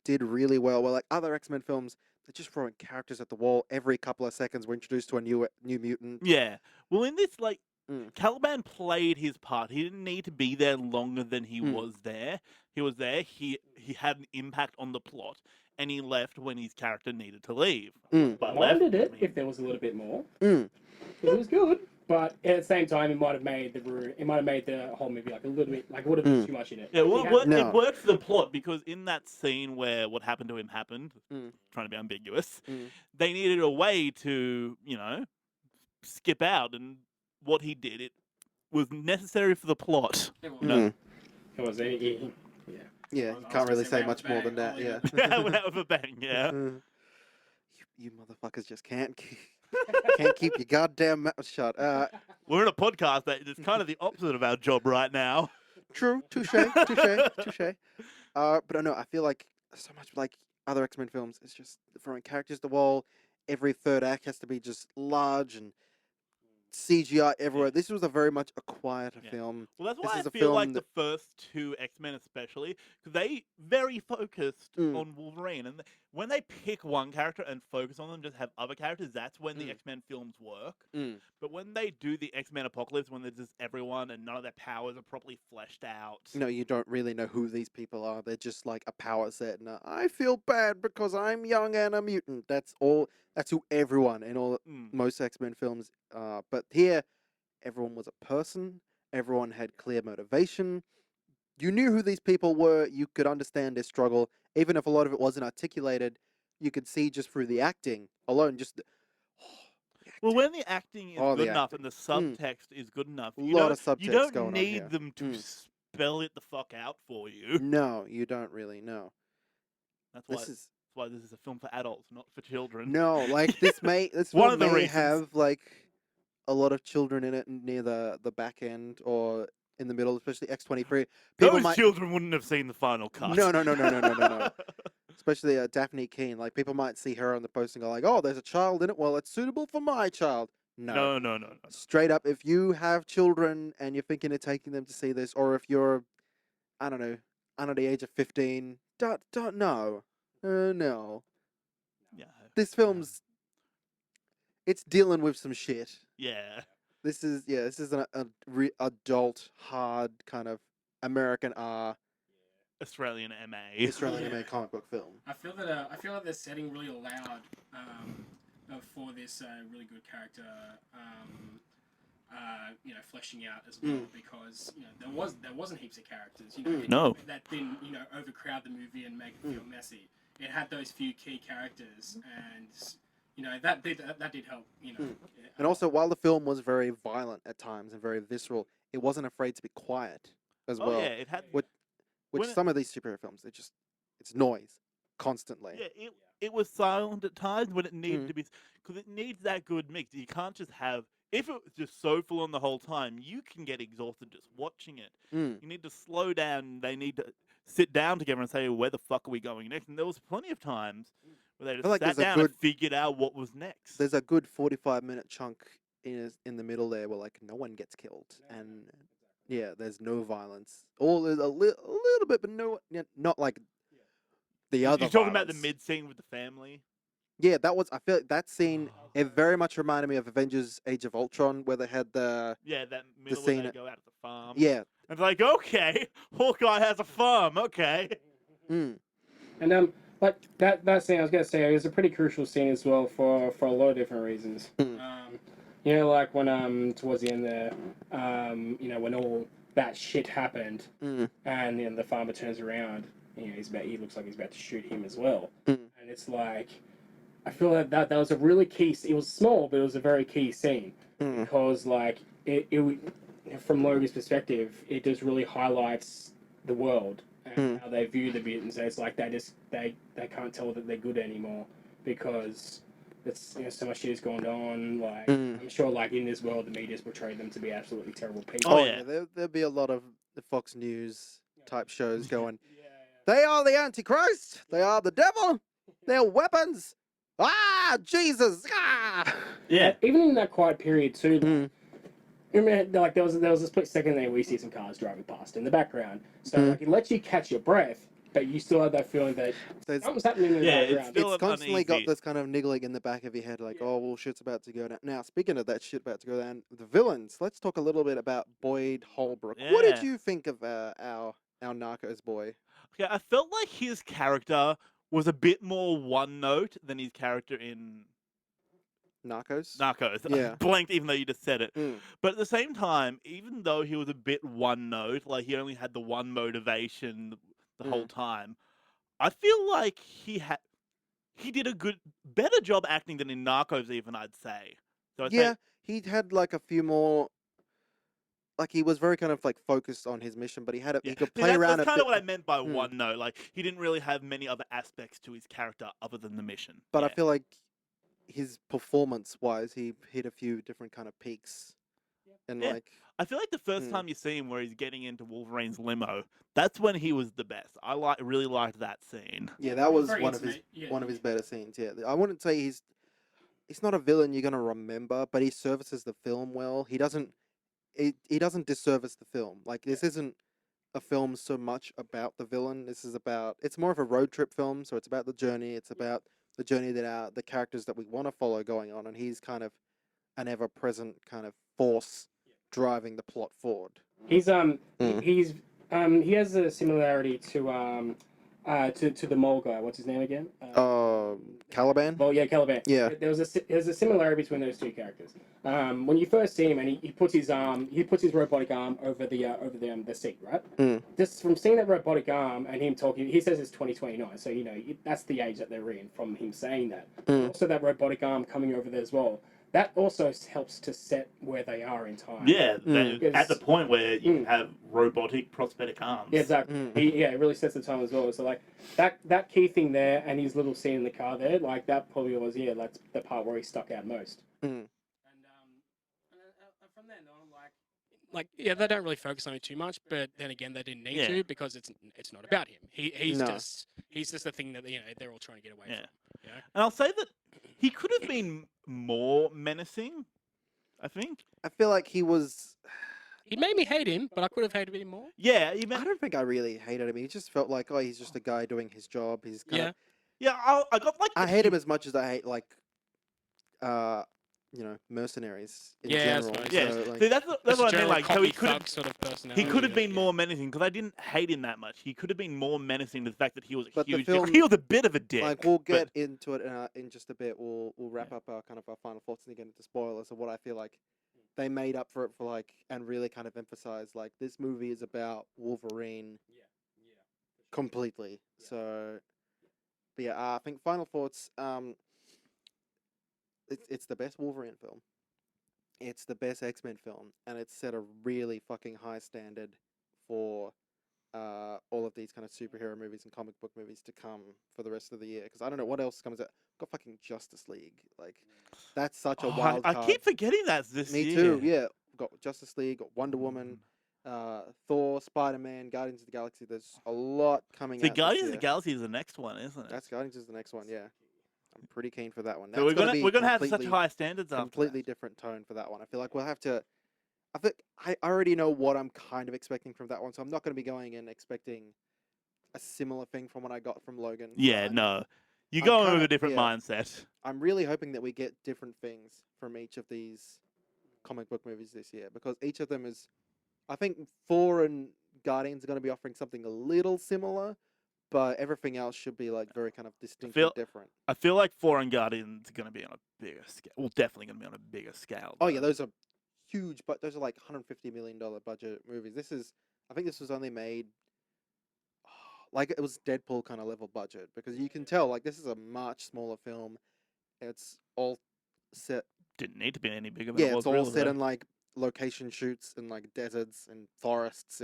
did really well. Well, like other X-Men films, they're just throwing characters at the wall every couple of seconds. We're introduced to a new mutant. yeah. Well, in this, like, Mm. Caliban played his part. He didn't need to be there longer than he Mm. was there. He was there. He had an impact on the plot, and he left when his character needed to leave. Mm. But Minded left, it if there was a little bit more. Mm. It was good, but at the same time, it might have made the whole movie like a little bit like would have been Mm. too much in it. Yeah, well, He had- No. it worked for the plot because in that scene where what happened to him happened, Mm. trying to be ambiguous, Mm. they needed a way to, skip out, and what he did, it was necessary for the plot. Mm. It was Yeah, you can't really say much more than that. Yeah. Yeah, went out with a bang, yeah. You motherfuckers just can't keep your goddamn mouth shut. We're in a podcast that is kind of the opposite of our job right now. True, touche, touche. But no, I feel like so much like other X-Men films, it's just throwing characters to the wall. Every third act has to be just large and CGI everywhere. This was a very much a quieter Yeah. film. Well, that's This why I is a feel like film the first two X-Men especially, because they very focused Mm. on Wolverine. And when they pick one character and focus on them, just have other characters, that's when the Mm. X-Men films work. Mm. But when they do the X-Men Apocalypse, when there's just everyone and none of their powers are properly fleshed out. No, you don't really know who these people are. They're just like a power set, and I feel bad because I'm young and a mutant. That's all. That's who everyone in all Mm. most X-Men films are. But here, everyone was a person. Everyone had clear motivation. You knew who these people were. You could understand their struggle, even if a lot of it wasn't articulated. You could see just through the acting alone. Just the Well, acting. when the acting is Oh, good the enough and the Mm. subtext is good enough, Lot of you subtext don't going on need here. them to Mm. spell it the fuck out for you. No, you don't really know. That's why. This is That's why this is a film for adults, not for children. no, like this One film of the may reasons. have like a lot of children in it near the back end or in the middle, especially X-23. People Those might children wouldn't have seen the final cut. no, especially Daphne Keane. Like people might see her on the post and go like, "Oh, there's a child in it. Well, it's suitable for my child." No, No. straight up. If you have children and you're thinking of taking them to see this, or if you're, I don't know, under the age of 15, don't no, no. Yeah. This film's it's dealing with some shit. Yeah. This is an adult, hard kind of American Australian MA. Australian Yeah. made comic book film. I feel that they're setting really allowed for this really good character, fleshing out as well because there wasn't heaps of characters, No. that didn't overcrowd the movie and make it feel messy. It had those few key characters, and that did help. And also, while the film was very violent at times and very visceral, it wasn't afraid to be quiet as Oh well. yeah, it had. Which when it- some of these superhero films, it's noise constantly. Yeah, it was silent at times when it needed Mm. to be, because it needs that good mix. You can't just have. If it was just so full on the whole time, you can get exhausted just watching it. Mm. You need to slow down. They need to sit down together and say, "Where the fuck are we going next?" And there was plenty of times where they just like sat there's a down and good- figured out what was next. There's a good 45-minute chunk in the middle there where like no one gets killed and yeah, there's no violence. Or there's a little bit, but no, not like the other. You're talking about the violence. mid scene with the family. Yeah, that was. I feel like that scene. It very much reminded me of Avengers: Age of Ultron, where they had the Yeah, that middle where scene they at- go out to the farm. yeah. And it's like, okay, Hawkeye has a farm. Okay. Mm. And like that scene, I was gonna say, it was a pretty crucial scene as well for a lot of different reasons. Mm. Like when towards the end there, when all that shit happened, Mm. and the farmer turns around, he looks like he's about to shoot him as well, Mm. and it's like, I feel that was a really key. It was small, but it was a very key scene Mm. because like it from Logan's perspective, it just really highlights the world and how they view the mutants. So it's like they can't tell that they're good anymore because it's so much shit is going on. Like I'm sure, like in this world, the media's portrayed them to be absolutely terrible people. Oh, yeah. There'll be a lot of the Fox News type shows going. They are the Antichrist. They are the devil. They're weapons. Ah, Jesus. Ah. Yeah. Even in that quiet period too. Mm. Remember, like there was a split second there where you see some cars driving past in the background. So like it lets you catch your breath, but you still have that feeling that So it's, something's happening in the Yeah, it's background. still it's constantly got uneasy. this kind of niggling in the back of your head, like, oh, well, shit's about to go down. Now, speaking of that shit about to go down, the villains. Let's talk a little bit about Boyd Holbrook. What did Yeah. you think of our Narcos boy? Okay, I felt like his character was a bit more one note than his character in Narcos? Narcos. Yeah. I blanked even though you just said it. Mm. But at the same time, even though he was a bit one note, like he only had the one motivation the whole time, I feel like he did a better job acting than in Narcos even, I'd say. So I'd Yeah, say, he had like a few more. Like he was very kind of like focused on his mission, but he had he could See, play around that's a kind bit. of what I meant by Mm. one note. Like he didn't really have many other aspects to his character other than the mission. But I Yeah. feel like his performance-wise, he hit a few different kind of peaks, and Yeah. like I feel like the first Mm. time you see him where he's getting into Wolverine's limo, that's when he was the best. I really liked that scene. yeah, that was Very one of his intimate, yeah. one of his better scenes. Yeah, I wouldn't say he's not a villain you're gonna remember, but he services the film well. He doesn't disservice the film. Like this isn't a film so much about the villain. It's more of a road trip film, so it's about the journey. It's about the journey that the characters that we want to follow going on, and he's kind of an ever-present kind of force driving the plot forward. He's Mm. he has a similarity to the mole guy. What's his name again? Caliban? Well, yeah, Caliban. Yeah. There's a similarity between those two characters. When you first see him, and he puts his robotic arm over the seat, right? Mm. Just from seeing that robotic arm and him talking, he says it's 2029, so that's the age that they're in. From him saying that, Mm. also that robotic arm coming over there as well. That also helps to set where they are in time. Yeah, Mm. at the point where you can have robotic prosthetic arms. Yeah, exactly. Mm. It really sets the tone as well. So like that key thing there, and his little scene in the car there, like that probably was that's the part where he stuck out most. Mm. And from then on, Like, yeah, they don't really focus on it too much, but then again, they didn't need to because it's not about him. He's No. just the thing that they're all trying to get away Yeah. from. You know? And I'll say that he could have been more menacing, I think. I feel like he was. He made me hate him, but I could have hated him more. Yeah, I don't think I really hated him. He just felt like, oh, he's just a guy doing his job. He's kind of. yeah. I got like. I hate him as much as I hate mercenaries in Yeah, I general. suppose. Yeah, So, like, see, that's Just what a I mean. general Like, so cocky he could have. thug sort of personality. He could have been yeah. more menacing because I didn't hate him that much. He could have been more menacing to the fact that he was a But the huge. film- He was a bit of a dick. like we'll but- get into it in just a bit. We'll wrap up our final thoughts and get into spoilers of what I feel like they made up for it for and really kind of emphasize this movie is about Wolverine completely. Yeah. So, but yeah, I think final thoughts. It's the best Wolverine film. It's the best X-Men film, and it's set a really fucking high standard for all of these kind of superhero movies and comic book movies to come for the rest of the year. Because I don't know what else comes out. Got fucking Justice League. That's such a wild I card. keep forgetting that this Me year. too. Yeah, got Justice League, got Wonder Woman, Thor, Spider-Man, Guardians of the Galaxy. There's a lot coming The out. Guardians this of the year. Galaxy is the next one, isn't it? That's Guardians is the next one. Yeah, I'm pretty keen for that one. So That's we're gonna have such completely- high standards after completely that. different tone for that one. I feel like we'll have to. I already know what I'm kind of expecting from that one, so I'm not going to be going in expecting a similar thing from what I got from Logan. Yeah, but no. You I'm go in with kinda- a different yeah. mindset. I'm really hoping that we get different things from each of these comic book movies this year because each of them is. I think Thor and Guardians are going to be offering something a little similar, but everything else should be very kind of distinctly different. I feel like Foreign Guardians are going to be on a bigger scale. Well, definitely going to be on a bigger scale. Oh yeah, though. those are huge, but those are like $150 million budget movies. I think this was only made it was Deadpool kind of level budget because you can tell this is a much smaller film. It's all set. Didn't need to be any bigger. Than Yeah, it was it's all really, set though. in location shoots and deserts and forests.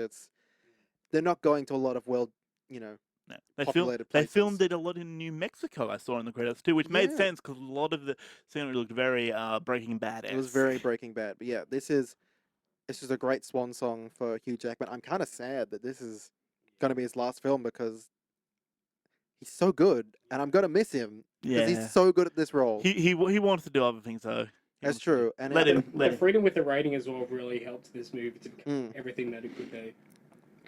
They're not going to a lot of No. They populated filmed places. it a lot in New Mexico. I saw in the credits too, which made Yeah. sense because a lot of the scenery looked very Breaking Bad. It was very Breaking Bad. But yeah, this is a great swan song for Hugh Jackman. I'm kind of sad that this is going to be his last film because he's so good, and I'm going to miss him because Yeah. he's so good at this role. He wants to do other things though. He That's wants to- true. And Let I him. think- Let The him. freedom with the rating as well really helped this movie to become Mm. everything that it could be.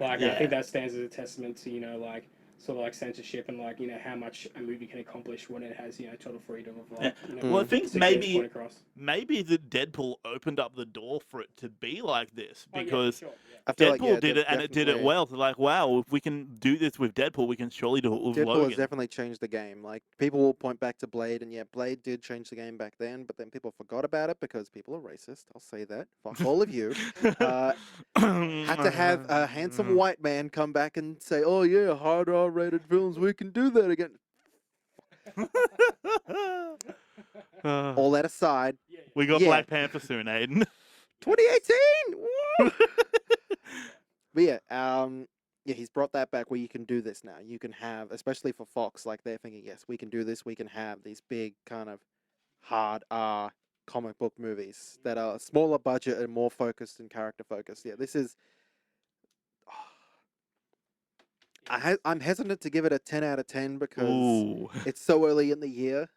I Yeah. think that stands as a testament to sort of censorship and how much a movie can accomplish when it has total freedom of Yeah. Mm. Well, I think to get its maybe point across. the Deadpool opened up the door for it to be like this Oh, yeah, for because sure, yeah. I feel Deadpool like, did it and it did it definitely- well. So wow, if we can do this with Deadpool, we can surely do it with Deadpool Logan. has definitely changed the game. People will point back to Blade, and yeah, Blade did change the game back then, but then people forgot about it because people are racist. I'll say that. Fuck all of you. Had to have a handsome white man come back and say, "Oh yeah, hard R-rated films, we can do that again." All that aside, We got yeah. Black Panther soon, Aiden. 2018. Woo! But yeah, he's brought that back where you can do this now. You can have, especially for Fox, they're thinking, yes, we can do this. We can have these big kind of hard R comic book movies that are smaller budget and more focused and character focused. Yeah, this is. I'm hesitant to give it a 10 out of 10 because Ooh. it's so early in the year.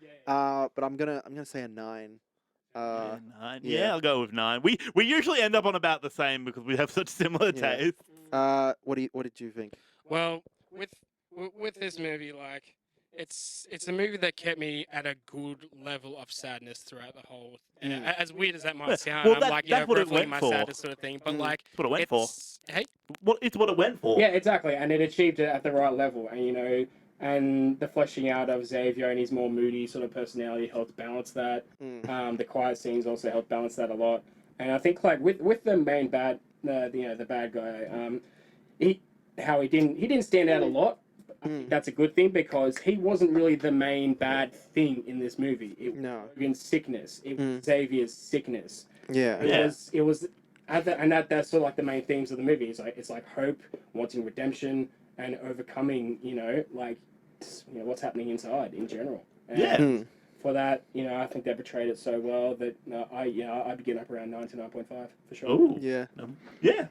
Yeah. But I'm gonna say a 9. Uh, 9. yeah. Yeah, I'll go with 9. We usually end up on about the same because we have such similar Yeah. tastes. What did you think? Well, with this movie, like it's a movie that kept me at a good level of sadness throughout the whole. As weird as that Yeah, might sound, well, I'm that- like, that's what it reveling went my for. sadness sort of thing. But like, That's what it went for. it's hey, It's what it went for. Yeah, exactly, and it achieved it at the right level, and and the fleshing out of Xavier and his more moody sort of personality helped balance that. The quiet scenes also helped balance that a lot, and I think like with the main bad, the bad guy, he didn't stand out a lot. I think that's a good thing because he wasn't really the main bad thing in this movie. It was No. Logan's sickness. It was Xavier's sickness. Yeah. It was, and that's sort of like the main themes of the movie. It's like hope, wanting redemption, and overcoming. What's happening inside in general. And Yeah. For that, I think they portrayed it so well that I'd be getting up around 9 to 9.5 for sure. Ooh. Yeah. Yeah.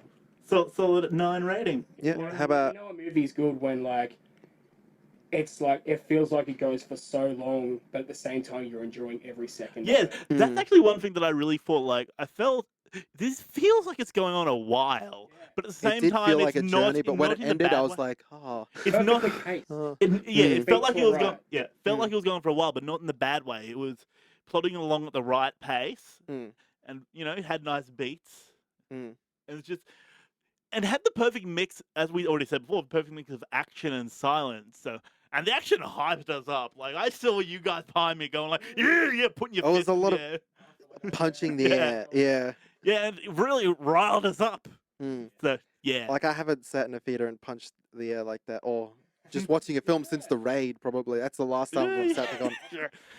So solid 9 rating. Yeah. Well, How about? a movie's good when like it's like it feels like it goes for so long, but at the same time you're enjoying every second. Yeah, of it. that's actually one thing that I really thought. Like, I felt this feels like it's going on a while, but at the It same did time, feel it's like a not. journey, but when not it in a ended, bad I was way. like, oh. It's not. Perfectly paced. It felt like Beats it were was going. right. Yeah, felt like it was going for a while, but not in the bad way. It was plodding along at the right pace, and it had nice beats. Mm. It was just. And had the perfect mix, as we already said before, the perfect mix of action and silence. So, and the action hyped us up. Like I saw you guys behind me going like, yeah, putting your Oh, fists there's a lot in of the air. punching the air. Yeah. Yeah, and it really riled us up. Mm. So yeah, Like I haven't sat in a theater and punched the air like that, or just watching a film since The Raid. Probably that's the last time I've sat there going,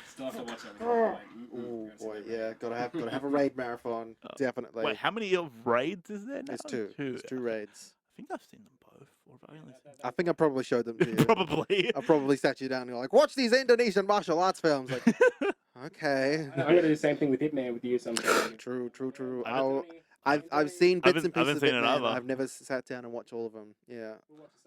Still have to watch it. oh boy, yeah, gotta have a Raid marathon. Definitely. wait, how many of raids is there now? It's two. It's 2 raids. I think I've seen them both. Or have I only seen I think I probably showed them to you. Probably. I probably sat you down and you're like, watch these Indonesian martial arts films. Like, okay. I'm gonna do the same thing with Hitman with you sometime. True. I haven't- I've seen I bits and haven't- I haven't pieces of seen it Hitman. either. I've never sat down and watched all of them. Yeah.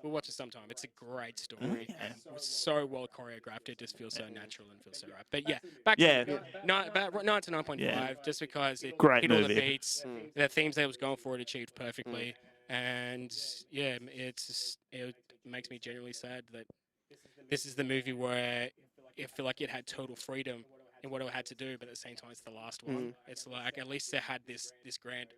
we'll watch it sometime. It's a great story. Yeah. It's so well choreographed. It just feels so natural and feels so right. But yeah, back Yeah. to about 9 to 9.5, Yeah. just because it Great hit all the movie. beats, the themes that it was going for, it achieved perfectly, and yeah, it makes me genuinely sad that this is the movie where I feel like it had total freedom in what it had to do, but at the same time, it's the last one. It's like at least they had this grand,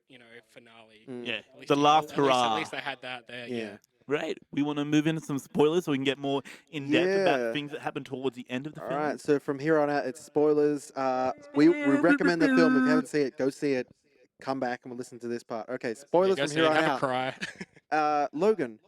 finale. Yeah, At least the last at hurrah. least they had that there. Yeah. Right. We want to move into some spoilers so we can get more in depth Yeah. about things that happen towards the end of the All film. right. So from here on out, it's spoilers. We recommend the film. If you haven't seen it, go see it. Come back and we'll listen to this part. Okay. Spoilers Go from see here it, on have a out. cry. Logan.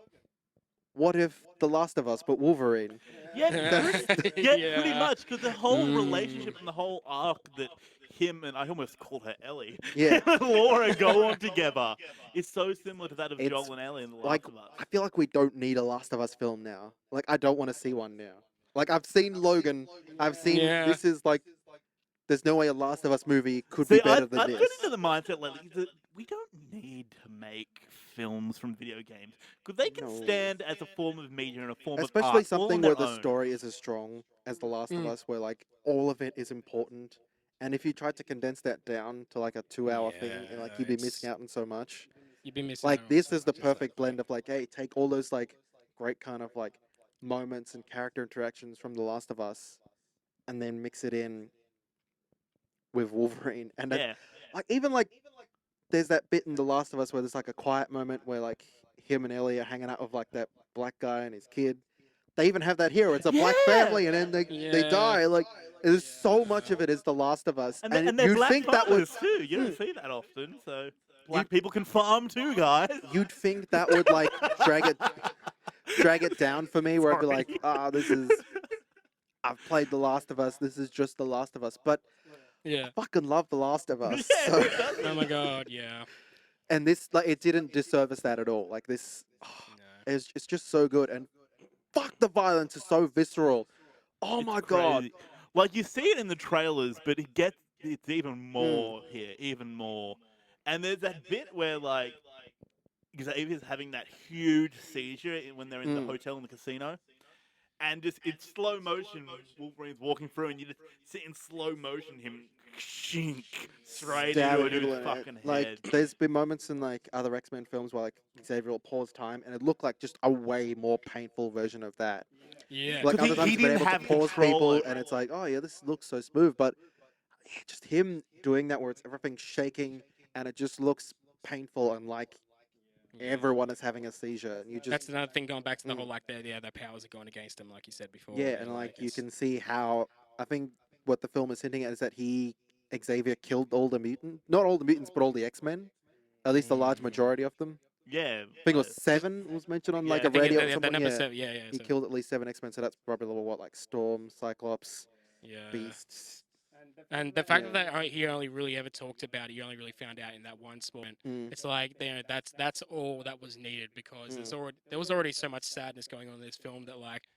What if The Last of Us, but Wolverine? Yeah, pretty Yeah. much, because the whole relationship and the whole arc that him and I almost called her Ellie, Yeah. him and Laura go on together is so similar to that of It's Joel and Ellie in The Last Like, of Us. I feel like we don't need a Last of Us film now. Like, I don't want to see one now. Like, I've seen Logan. I've seen Yeah. this is like. There's no way a Last of Us movie could See, be better I've than got this. into the mindset lately that we don't need to make films from video games because they can No. stand as a form of media and a form of Especially art all something on where their the own. story is as strong as The Last of Us, where like all of it is important. And if you tried to condense that down to like a 2-hour thing, like you'd be missing out on so much. You've been missing Like out on this so is the much. perfect blend of like, hey, take all those like great kind of like moments and character interactions from The Last of Us, and then mix it in with Wolverine. And then, Yeah, like even like there's that bit in The Last of Us where there's like a quiet moment where like him and Ellie are hanging out with like that black guy and his kid. They even have that here. It's a black Yeah. family, and then they Yeah. die. Like there's so much of it is The Last of Us, and they're you'd black think that would farmers too. You don't see that often, so black people can farm too, guys. you'd think that would like drag it down for me, where I'd be like, this is. I've played The Last of Us. This is just The Last of Us, but Yeah. I fucking love The Last of Us. Yeah, so, it does. Oh my god. Yeah. and this like it didn't disservice that at all. Like this, No. it's just so good, and fuck the violence is so visceral. Oh It's my god. crazy. Like you see it in the trailers, but it's even more here, even more. And there's that bit where like Xavier's having that huge seizure when they're in the hotel in the casino, and just in slow motion, Wolverine's walking through, and you just see in slow motion him shink straight Stabbing into a people dude's in it. fucking Like, head. there's been moments in like other X-Men films where like Xavier will pause time, and it looked like just a way more painful version of that. Yeah. Like 'Cause other times he he's been didn't able to have pause control people, over and it. it's like, oh yeah, this looks so smooth. But yeah, just him doing that where it's everything shaking, and it just looks painful, and like everyone is having a seizure, and you just That's another thing going back to the Mm. whole like their powers are going against him, like you said before. yeah, and like you it's- can see how I think what the film is hinting at is that Xavier killed all the not all the mutants, but all the X-Men, at least a large Mm. majority of them. Yeah. I think it was 7 was mentioned on like Yeah. a I think radio or the something. number Yeah, 7, yeah, he so- killed at least 7 X-Men, so that's probably what like Storm, Cyclops, yeah. Beast. And the fact Yeah. that he only really ever talked about it, you only really found out in that one spot. Mm. It's like that's all that was needed because Mm. there was already so much sadness going on in this film that like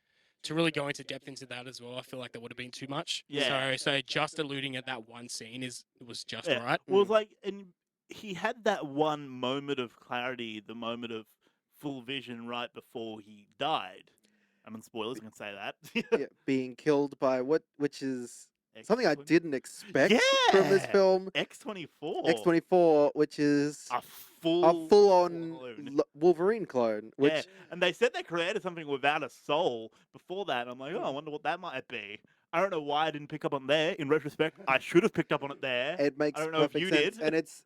to really go into depth into that as well, I feel like that would have been too much. Yeah. So just alluding at that one scene was just Yeah. right. Well, it's like, and he had that one moment of clarity, the moment of full vision right before he died. I'm in spoilers, I can say that. Yeah, being killed by which is something I didn't expect from this Yeah. film. X-24. X-24, which is A a full full-on clone. Wolverine clone, which Yeah, and they said they created something without a soul before that. I'm like, oh, I wonder what that might be. I don't know why I didn't pick up on there. In retrospect, I should have picked up on it there. it makes I don't know if perfect you sense, did. and it's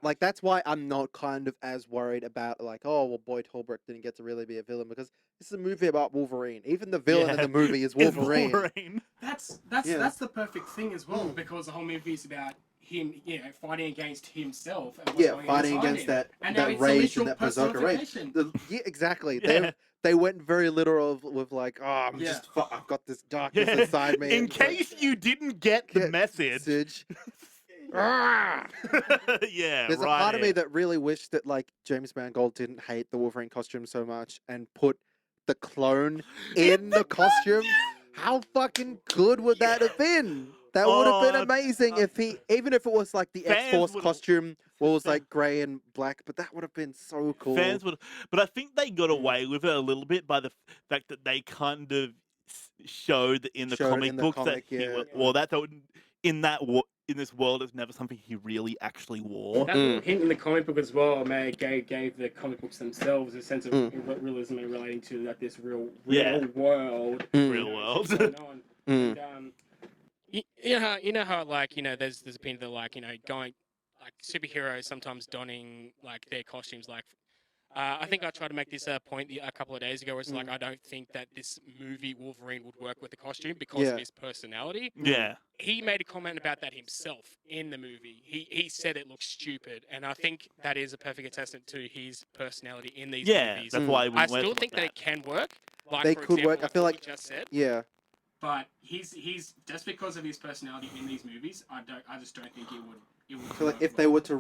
like that's why I'm not kind of as worried about like, oh well, Boyd Holbrook didn't get to really be a villain because this is a movie about Wolverine. Even the villain in Yeah, the movie is It's Wolverine. Wolverine. That's Yeah. the perfect thing as well because the whole movie is about him, fighting against himself. And what's Yeah, going fighting inside against him. that And now that it's rage literal and that berserker rage. personification. Yeah, exactly. Yeah. They went very literal with like, oh, Yeah. I've got this darkness Yeah. inside me. In It's like, case you didn't get the Get message. message. Yeah, There's right a part of me here. that really wished that like James Mangold didn't hate the Wolverine costume so much and put the clone in the costume. How fucking good would that have been? That would have been Oh, amazing if even if it was like the fans X-Force would've- costume, what was fan- like grey and black, but that would have been so cool. Fans would, but I think they got Mm. away with it a little bit by the fact that they kind of showed in the Showed it comic in the books comic, that he yeah. was, well, in this world, it's never something he really actually wore. That little hint in the comic book as well, gave the comic books themselves a sense of realism in relating to like this real Yeah. world. Real world. Going on. Mm. And, You know how like there's opinion that like going like superheroes sometimes donning like their costumes like. I think I tried to make this point a couple of days ago. Where it's like I don't think that this movie Wolverine would work with the costume because Yeah. of his personality. Yeah. He made a comment about that himself in the movie. He said it looks stupid, and I think that is a perfect attestament to his personality in these Yeah, movies. that's why we I went still with think that it can work. Like, They for could work. example, I feel what like- you just said. Yeah. But he's just because of his personality in these movies. I just don't think it would. I feel like if they were to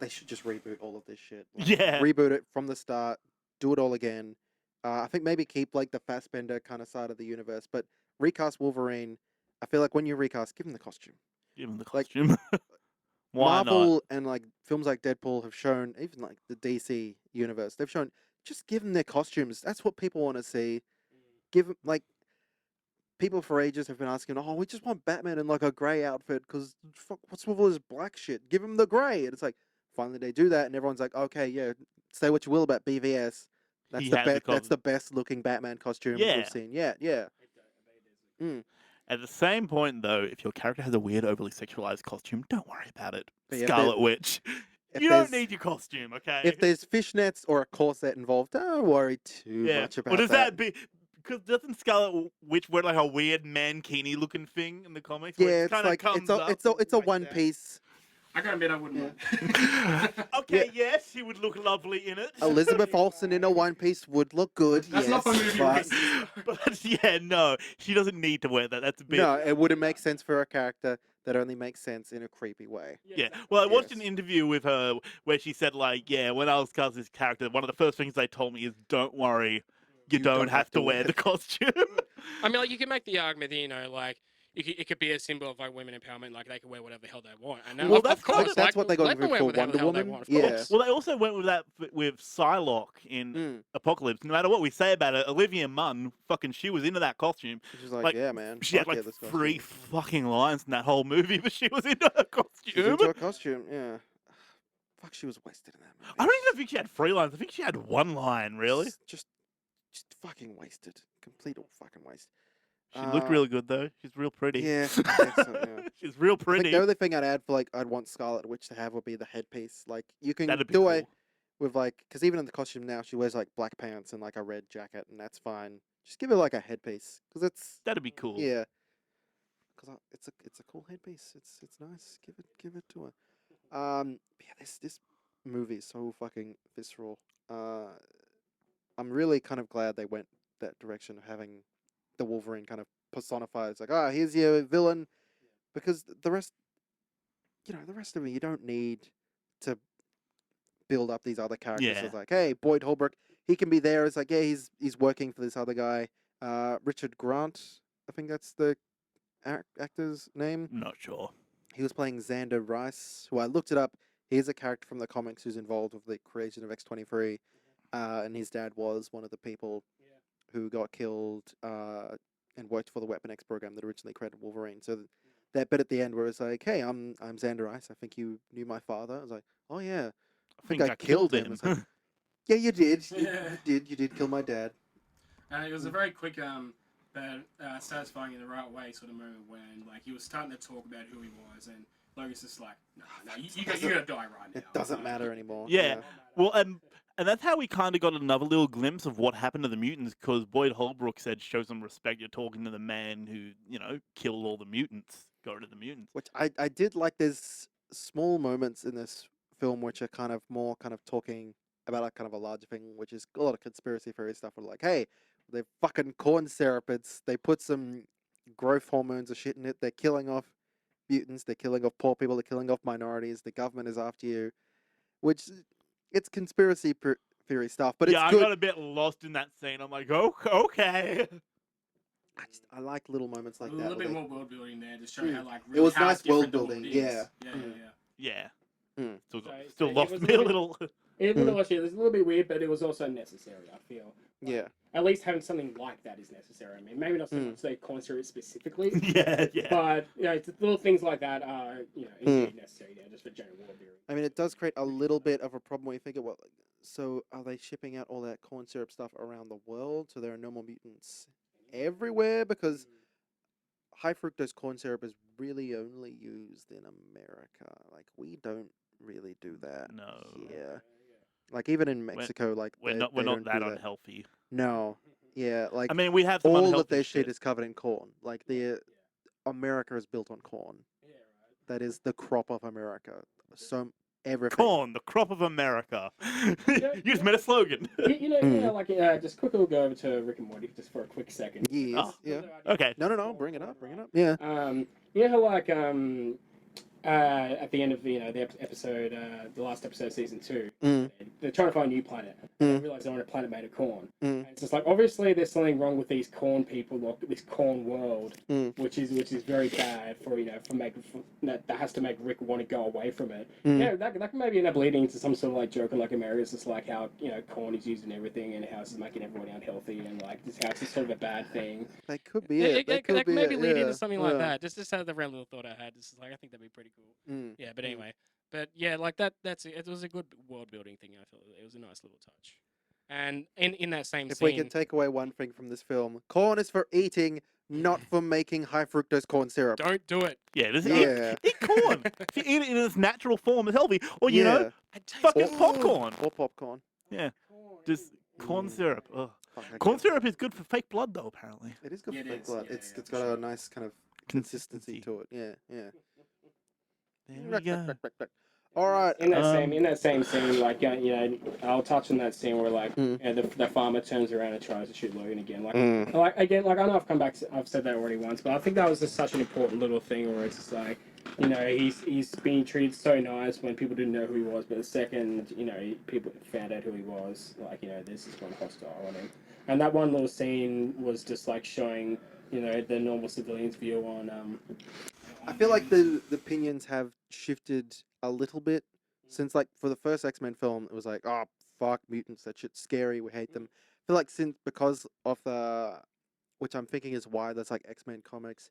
they should just reboot all of this shit. Like, Yeah. Reboot it from the start, do it all again. I think maybe keep like the Fassbender kind of side of the universe, but recast Wolverine. I feel like when you recast, give him the costume. Give him the Like, costume. Why Marvel not? and like films like Deadpool have shown, even like the DC universe, they've shown just give them their costumes. That's what people want to see. Give them like people for ages have been asking, oh, we just want Batman in like a grey outfit because what's with all this black shit? Give him the grey. And it's like finally they do that, and everyone's like, okay, yeah, say what you will about BVS. That's He the has the best. That's cos- the best looking Batman costume Yeah. we've seen. Yeah, yeah. At the same point, though, if your character has a weird, overly sexualized costume, don't worry about it. But yeah, if Scarlet Witch. if You don't there's- need your costume, okay? If there's fishnets or a corset involved, don't worry too much about What does that. that be? Because doesn't Scarlet Witch wear like a weird mankini looking thing in the comics? Yeah, where it it's kinda like comes it's a up one like that? piece. I gotta admit, I wouldn't Yeah. mind. Okay, yes, she would look lovely in it. Elizabeth Olsen in a one piece would look good. That's yes, not for movie but reasons. But yeah, no, she doesn't need to wear that. That's a bit. no, it wouldn't make sense for a character that only makes sense in a creepy way. Yeah. Well, I watched an Yes. interview with her where she said, like, yeah, when I was casting this character, one of the first things they told me is, don't worry, you don't have to wear the costume. I mean, like you can make the argument, that, like it could be a symbol of like women empowerment, like they can wear whatever the hell they want. And Well, of that's course, kinda- that's what they got let them wear for whatever the Wonder hell they Woman. want, of Yeah. course. Well, they also went with that with Psylocke in Mm. Apocalypse. No matter what we say about it, Olivia Munn, fucking, she was into that costume. She's like, Like, yeah, man. She had fuck yeah, like this 3 costume. fucking lines in that whole movie, but she was into her She's costume. into her costume. Yeah. Fuck, she was wasted in that movie. I don't even think she had 3 lines. I think she had 1 line, really. Just fucking wasted. Complete fucking waste. She looked really good though. She's real pretty. Yeah, I guess so, yeah. She's real I think pretty. the only thing I'd add for like I'd want Scarlet Witch to have would be the headpiece. Like you can That'd be do cool. away with like because even in the costume now she wears like black pants and like a red jacket and that's fine. Just give her like a headpiece because it's That'd be cool. yeah. Because it's a cool headpiece. It's nice. Give it to her. Yeah, this movie is so fucking visceral. I'm really kind of glad they went that direction of having the Wolverine kind of personified. It's like, oh, here's your villain, because the rest, the rest of it, you don't need to build up these other characters. Yeah. It's like, hey, Boyd Holbrook, he can be there. It's like, yeah, he's working for this other guy, Richard Grant. I think that's the actor's name. Not sure. He was playing Xander Rice, who I looked it up. He's a character from the comics who's involved with the creation of X-23, and his dad was one of the people who got killed and worked for the Weapon X program that originally created Wolverine. So that bit at the end where it's like, "Hey, I'm Xander Rice. I think you knew my father." I was like, "Oh yeah, I think I killed him." It's like, yeah, you did. Yeah. You did kill my dad. And it was a very quick but satisfying in the right way sort of moment when like he was starting to talk about who he was, and Logan's just like, no, you gotta die right now. It doesn't matter anymore. Yeah. Well, and that's how we kind of got another little glimpse of what happened to the mutants, because Boyd Holbrook said, "Show some respect. You're talking to the man who, killed all the mutants. Go to the mutants." Which I did like. There's small moments in this film which are kind of more kind of talking about like kind of a larger thing, which is a lot of conspiracy theory stuff. Where like, hey, they're fucking corn syrup. They put some growth hormones or shit in it. They're killing off mutants. They're killing off poor people. They're killing off minorities. The government is after you, which it's conspiracy theory stuff. But yeah, it's good. I got a bit lost in that scene. I'm like, oh, okay. I like little moments like a that. little bit where more world building there to show how like It was how nice different world the world building, is. yeah. Yeah. Mm. Still, So still it lost was me a a bit- little. It was a little bit weird, but it was also necessary, I feel. Yeah. At least having something like that is necessary. I mean, maybe not so much the concert specifically, yeah. but it's little things like that are indeed necessary. Yeah, just for general world building. I mean, it does create a little bit of a problem when you think about, so are they shipping out all that corn syrup stuff around the world so there are no more mutants everywhere? Because high fructose corn syrup is really only used in America. Like, we don't really do that. No. Yeah. Like, even in Mexico, like, We're they not don't that do unhealthy. No. Yeah, like, I mean, we have some all unhealthy of their shit shit. is covered in corn. Like, America is built on corn. That is the crop of America. So everything. Corn, the crop of America. You just made a slogan. Just quickly we'll go over to Rick and Morty just for a quick second. Yes. Oh. Yeah. Okay. No. Bring it up. Yeah. You know how like at the end of the episode, the last episode of season 2, they're trying to find a new planet. They realize they're on a planet made of corn. And it's just like obviously there's something wrong with these corn people, or this corn world, which is very bad for that has to make Rick want to go away from it. Yeah, that can maybe end up leading into some sort of like joke, like America's just like how corn is used in everything, and how it's making everybody unhealthy, and like just how it's just sort of a bad thing. That could be it. That could maybe lead into something like yeah. that. Just had the random little thought I had. Just like I think that'd be pretty cool. Yeah, but anyway, but yeah, like that's it was a good world building thing. I felt it was a nice little touch. And in that same If scene, we can take away one thing from this film, corn is for eating, not for making high fructose corn syrup. don't do it. Yeah, Yeah. eat corn. If you eat it in its natural form, it's healthy. Or, Yeah. fucking popcorn. Or popcorn. Yeah, just corn syrup. Ugh. Fuck, I Corn can't- syrup is good for fake blood, though, apparently. It is good Yeah, for it fake is. blood. Yeah, It's yeah, got for a sure. nice kind of consistency to it. Yeah. There we go. All right. In that same scene, like I'll touch on that scene where like the farmer turns around and tries to shoot Logan again. Like I know I've come back, I've said that already once, but I think that was just such an important little thing where it's just like, he's being treated so nice when people didn't know who he was, but the second people found out who he was, like this is gone hostile on him. And that one little scene was just like showing the normal civilians' view on. I feel like the opinions have shifted a little bit since, like, for the first X-Men film, it was like, oh, fuck mutants, that shit's scary, we hate them. I feel like because of the, which I'm thinking is why there's like X-Men comics,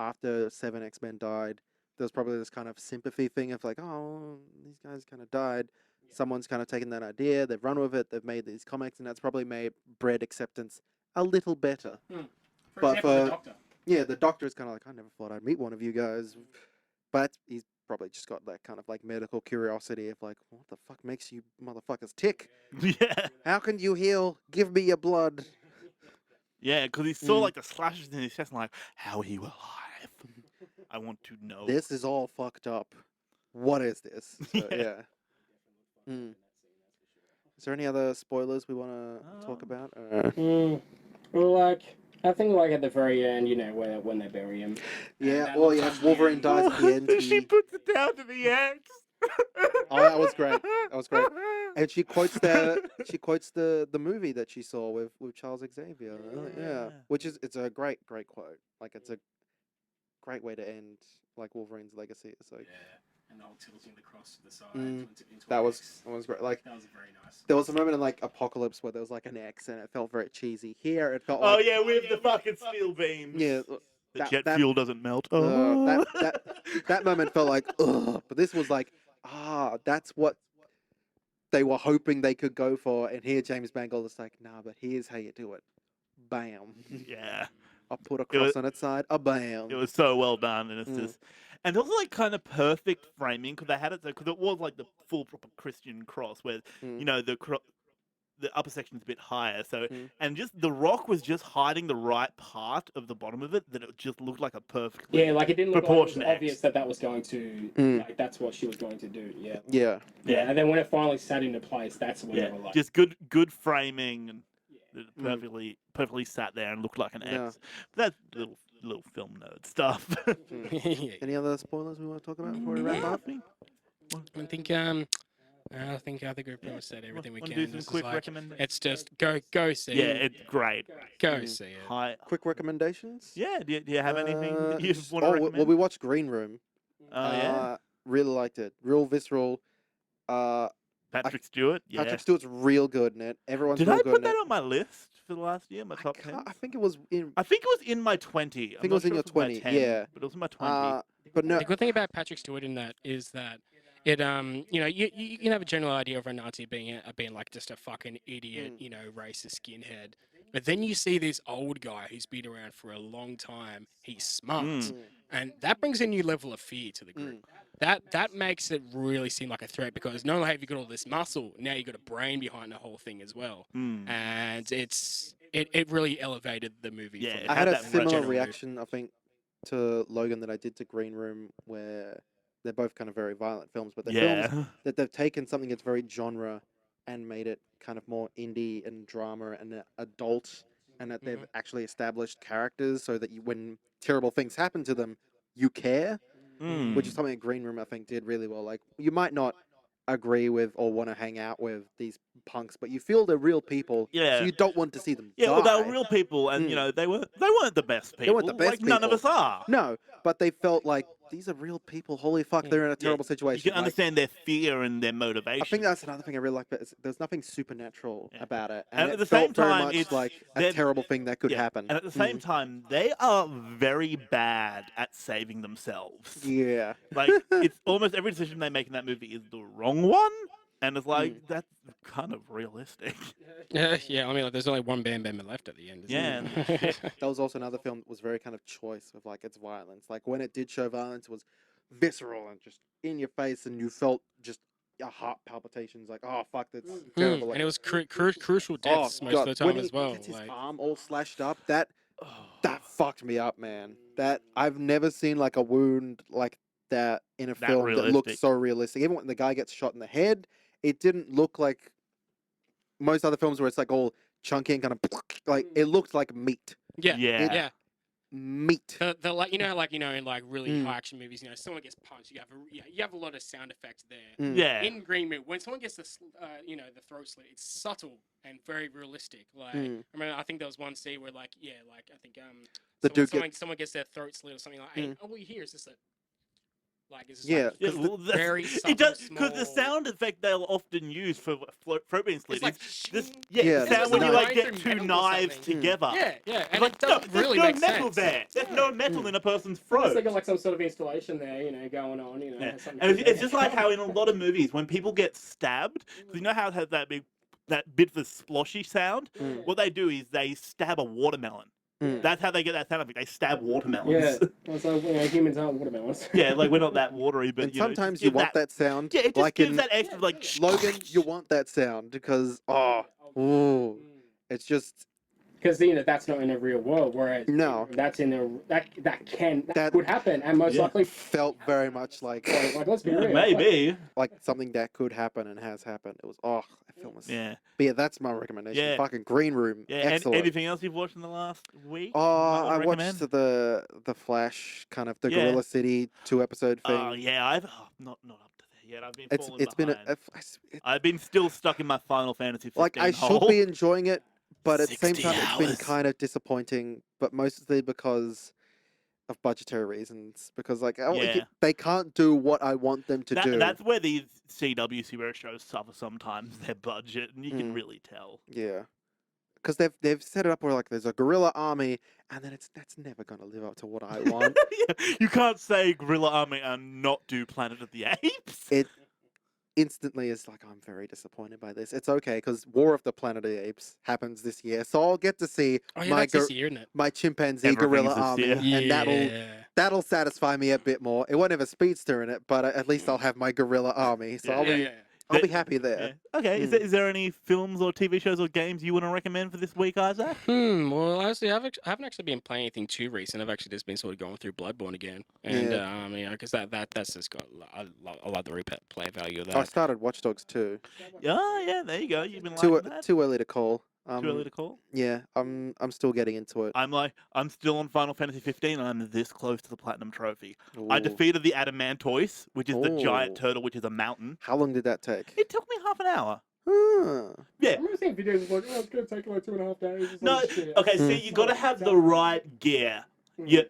after 7 X-Men died, there's probably this kind of sympathy thing of like, oh, these guys kind of died. Someone's kind of taken that idea, they've run with it, they've made these comics, and that's probably made bred acceptance a little better. For example, the Doctor. Yeah, the Doctor is kind of like, I never thought I'd meet one of you guys. But he's probably just got that kind of like medical curiosity of like, what the fuck makes you motherfuckers tick? Yeah. How can you heal? Give me your blood. Yeah, because he saw like the slashes in his chest and like, how are you alive? I want to know. This is all fucked up. What is this? So, yeah. Is there any other spoilers we want to talk about? Well, like, I think like at the very end, when they bury him. Yeah, well, yeah, Wolverine dies at the end. She puts it down to the X. Oh, that was great. That was great. And she quotes the movie that she saw with Charles Xavier. Yeah. Which it's a great quote. Like, it's a great way to end like Wolverine's legacy. So And the whole tilting the cross to the side. Into that an was X. great. Like, That was very nice. there was a moment in like Apocalypse where there was like an X and it felt very cheesy. Here it felt Oh like, yeah, with the fucking steel beams. yeah, The jet fuel doesn't melt. that moment felt like, ugh. But this was like, that's what they were hoping they could go for. And here James Mangold is like, nah, but here's how you do it. Bam. Yeah. I'll put a cross on its side. A bam. It was so well done, and it's just, and also like kind of perfect framing because they had it because it was like the full proper Christian cross where the upper section's a bit higher, so and just the rock was just hiding the right part of the bottom of it that it just looked like a perfect like it didn't look like it was proportionate obvious that was going to like that's what she was going to do. Yeah. And then when it finally sat into place, that's when they were like, just good framing and it perfectly sat there and looked like an X. That's little film nerd stuff. Any other spoilers we want to talk about before we wrap up? I think we've pretty much said everything we can. Do some This is quick like, recommendations. it's just go see Yeah, it. it's great. Go see it. Quick recommendations? Yeah, do you have anything that you want to recommend? Well, we watched Green Room. Yeah. Really liked it. Real visceral. Patrick Stewart. Yeah. Patrick Stewart's real good in it. Everyone's Did real I good put in that it. on my list for the last year? My top 10. I think it was in. I think it was in my 20. I think it was in your 20. Yeah, but it was in my 20. But no. The good thing about Patrick Stewart in that is that it you can have a general idea of a Nazi being like just a fucking idiot, racist skinhead. But then you see this old guy who's been around for a long time. He's smart, and that brings a new level of fear to the group. That makes it really seem like a threat because not only have you got all this muscle, now you got a brain behind the whole thing as well, and it really elevated the movie. Yeah, from I had a that similar general reaction, I think, to Logan that I did to Green Room, where they're both kind of very violent films, but they're films that they've taken something that's very genre and made it kind of more indie and drama and adult, and that they've actually established characters so that when terrible things happen to them, you care, which is something that Green Room, I think, did really well. Like, you might not agree with or want to hang out with these punks, but you feel they're real people, so you don't want to see them die. Well, they were real people, and they weren't the best people. They weren't the best like, none of people. us are. No, but they felt like these are real people. Holy fuck, they're in a terrible situation. You can understand their fear and their motivation. I think that's another thing I really like. But there's nothing supernatural about it, And at it the felt same very time, much it's like a terrible thing that could happen. And at the same time, they are very bad at saving themselves. Yeah, Like it's almost every decision they make in that movie is the wrong one, and it's like that's kind of realistic. Yeah, I mean, like, there's only one Bam Bam left at the end. Isn't there? that was also another film that was very kind of choice with like its violence. Like when it did show violence, it was visceral and just in your face, and you felt just your heart palpitations. Like, oh fuck, that's terrible. Like, and it was crucial deaths most of the time when as well. He gets his arm all slashed up, that fucked me up, man. That I've never seen like a wound like that in a That film that looks realistic. so realistic. Even when the guy gets shot in the head, it didn't look like most other films where it's like all chunky and kind of like it looked like meat. Yeah, Yeah. yeah. Meat. The like in like really Mm. high action movies, someone gets punched, you have a lot of sound effects there. Mm. Yeah. In Green Room, when someone gets the the throat slit, it's subtle and very realistic. Like Mm. I remember, I think there was one scene where I think The dude someone gets their throat slit or something like. Hey, all you hear is just it's just Yeah, like Yeah, 'cause well, that's, very it subtle, does because the small- sound effect they'll often use for throat being slit It's like is this. shing. Yeah, Yeah, the this sound is when you not- like Going get through two metal or knives something. together. Yeah, It's and like, it doesn't there's really no make metal sense. there. There's Yeah. no metal in a person's It's throat. like like some sort of installation there, going on. Yeah. has something And to it's do. just like how in a lot of movies when people get stabbed, 'cause you know how it has that bit of the sploshy sound. Mm. What they do is they stab a watermelon. Mm. That's how they get that sound effect. They stab watermelons. Yeah, well, so humans aren't watermelons. Yeah, like we're not that watery, but and you know, sometimes just you give want that sound. Yeah, it just like gives in that extra like. Logan, you want that sound because ooh, it's just Because that's not in a real world, whereas No. that's in a that That- could happen, and most Yeah. likely felt very much like like let's be Yeah, real, maybe. like something that could happen and has happened. It was that film was. Yeah. But yeah, that's my recommendation. Yeah. Fucking Green Room, Yeah. excellent. Anything else you've watched in the last week? Oh, you I might watched recommend? the Flash kind of the Yeah. Gorilla City 2-episode thing. Oh yeah, I've not up to there yet. I've been it's falling it's been behind. it- I've been still stuck in my Final Fantasy 15 like I hole. should be enjoying it, but at the same 60 time it's been hours. kind of disappointing. But mostly because of budgetary reasons. Because Yeah. they can't do what I want them to do. That's where these CW superhero shows suffer sometimes. Their budget, and you can Mm. really tell. Yeah, because they've set it up where like there's a guerrilla army, and then that's never gonna live up to what I want. You can't say Gorilla Army and not do Planet of the Apes. It instantly is like I'm very disappointed by this. It's okay because War of the Planet of the Apes happens this year, so I'll get to see Oh yeah, my that's this year, isn't it? my chimpanzee Everything's gorilla this army, year. and that'll satisfy me a bit more. It won't have a speedster in it, but at least I'll have my gorilla army, so Yeah. I'll be happy there. Yeah. Okay. Mm. Is there any films or TV shows or games you want to recommend for this week, Isaac? Well, honestly, I haven't actually been playing anything too recent. I've actually just been sort of going through Bloodborne again, and because that's just got I love the replay value of that. I started Watch Dogs 2. Oh, yeah. There you go. You've been Too liking that. too early to call. Too early to call. Yeah, I'm still getting into it. I'm still on Final Fantasy 15 and I'm this close to the Platinum Trophy. I Ooh. defeated the Adamantoise, which is the giant Ooh. turtle, which is a mountain. How long did that take? It took me half an hour. Huh. Yeah. I remember seeing videos of like, it's gonna take like 2.5 days. It's No, like, shit. okay, so Mm. you got to have the right gear. Mm.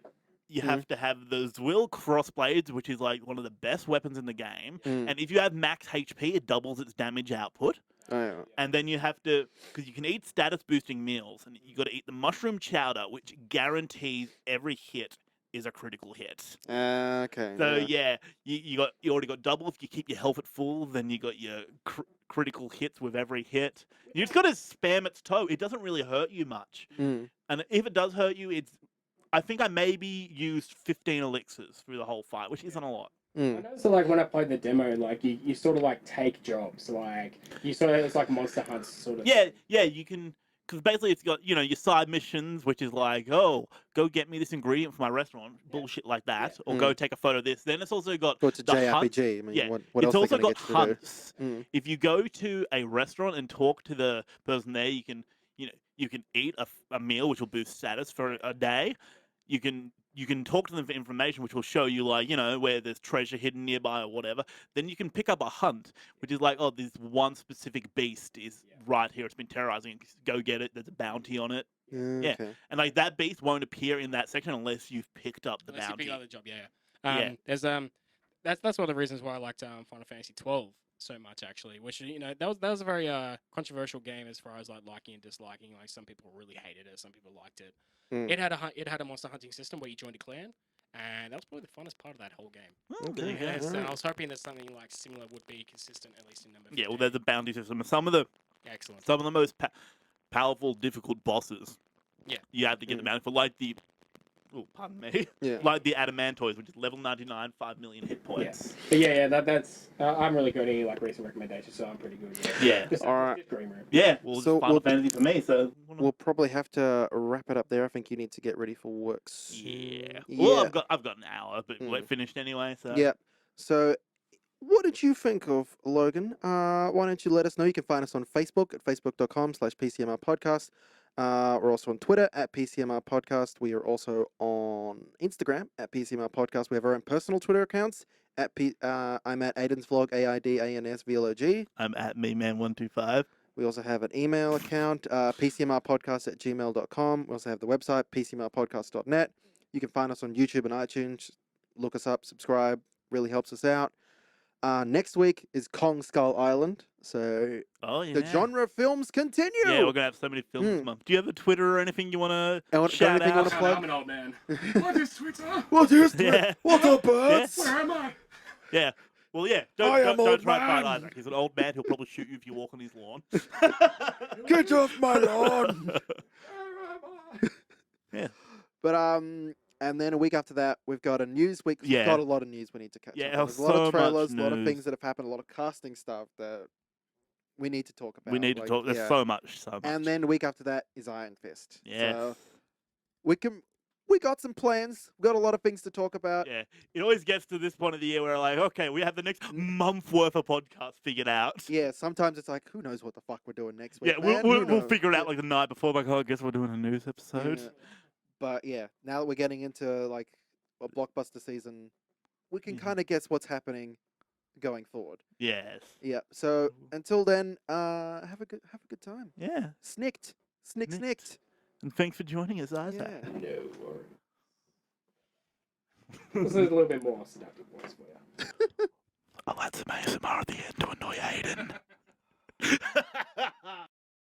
You have to have the Zwill crossblades, which is like one of the best weapons in the game. Mm. And if you have max HP, it doubles its damage output. Oh, yeah. And then you have to, because you can eat status boosting meals, and you got to eat the mushroom chowder, which guarantees every hit is a critical hit. Okay. So yeah, you already got double. If you keep your health at full, then you got your critical hits with every hit. You just got to spam its toe. It doesn't really hurt you much, Mm. and if it does hurt you, I think I maybe used 15 elixirs through the whole fight, which isn't a lot. I Mm. know, so like when I played the demo, like you sort of like take jobs, like you sort of it's like Monster Hunts sort of. Yeah, you can. Because basically it's got, your side missions, which is like, oh, go get me this ingredient for my restaurant, bullshit like that, or go take a photo of this. Then it's also got Go to the hunt. JRPG. I mean, Yeah, what it's else also are they gonna got get you to do? hunts. Mm. If you go to a restaurant and talk to the person there, you can eat a meal which will boost status for a day. You can talk to them for information which will show you like, where there's treasure hidden nearby or whatever. Then you can pick up a hunt, which is like, oh, this one specific beast is right here. It's been terrorizing. Go get it. There's a bounty on it. Yeah. Okay. And like that beast won't appear in that section unless you've picked up the Unless you bounty. pick up the job, yeah. There's that's one of the reasons why I liked Final Fantasy 12 so much actually. Which that was a very controversial game as far as like liking and disliking. Like some people really hated it, some people liked it. Mm. It had a monster hunting system where you joined a clan, and that was probably the funnest part of that whole game. Oh, there you go. Okay. So Alright. I was hoping that something like similar would be consistent at least in number. Yeah, well, 15. there's a bounty system. Some of the most powerful, difficult bosses. Yeah. You have to get the bounty for, like the oh, pardon me, Yeah. like the Adamantoids, which is level 99, 5 million hit points. But yeah, that's. I haven't really got any like recent recommendations, so I'm pretty good. Yeah. Just, Alright. just Green Room. Yeah, well, So it's Final we'll- Fantasy for me, so... We'll probably have to wrap it up there. I think you need to get ready for work soon. Yeah. Yeah. Well, I've got an hour, but we're Mm. finished anyway, so... Yeah. So, what did you think of Logan? Why don't you let us know? You can find us on Facebook at facebook.com/PCMR podcast. We're also on Twitter at PCMR podcast. We are also on Instagram at PCMR podcast. We have our own personal Twitter accounts. I'm at Aiden's Vlog, AIDANSVLOG. I'm at meman125. We also have an email account, pcmrpodcast@gmail.com. We also have the website, pcmrpodcast.net. You can find us on YouTube and iTunes. Look us up, subscribe. Really helps us out. Next week is Kong Skull Island. So Oh, yeah. the genre films continue. Yeah, we're going to have so many films this month. Do you have a Twitter or anything you want to shout anything you out? wanna plug? I'm an old man. What is Twitter? What is Yeah. What up, birds? Where am I? Yeah. Well, yeah. I am Don't old try and fight man. Isaac. He's an old man. He'll probably shoot you if you walk on his lawn. Get off my lawn. Where am I? Yeah. But and then a week after that, we've got a news week. Yeah. We've got a lot of news we need to catch Yeah, up on. There's a lot so of much trailers, a lot of news. things that have happened, a lot of casting stuff that we need to talk about. We need to like, talk. There's yeah. so much. And then a week after that is Iron Fist. Yeah. So we got some plans. We've got a lot of things to talk about. Yeah. It always gets to this point of the year where, like, okay, we have the next month worth of podcasts figured out. Yeah, sometimes it's like, who knows what the fuck we're doing next week? Yeah, man? Who we'll knows? figure it out like the night before. Like, oh, I guess we're doing a news episode. Yeah. But yeah, now that we're getting into like a blockbuster season, we can Mhm. kind of guess what's happening going forward. Yes. Yeah. So until then, have a good time. Yeah. Snicked. Snicked. And thanks for joining us, Isaac. Yeah. No worries. This is a little bit more seductive voice for you. Oh, that's amazing, at the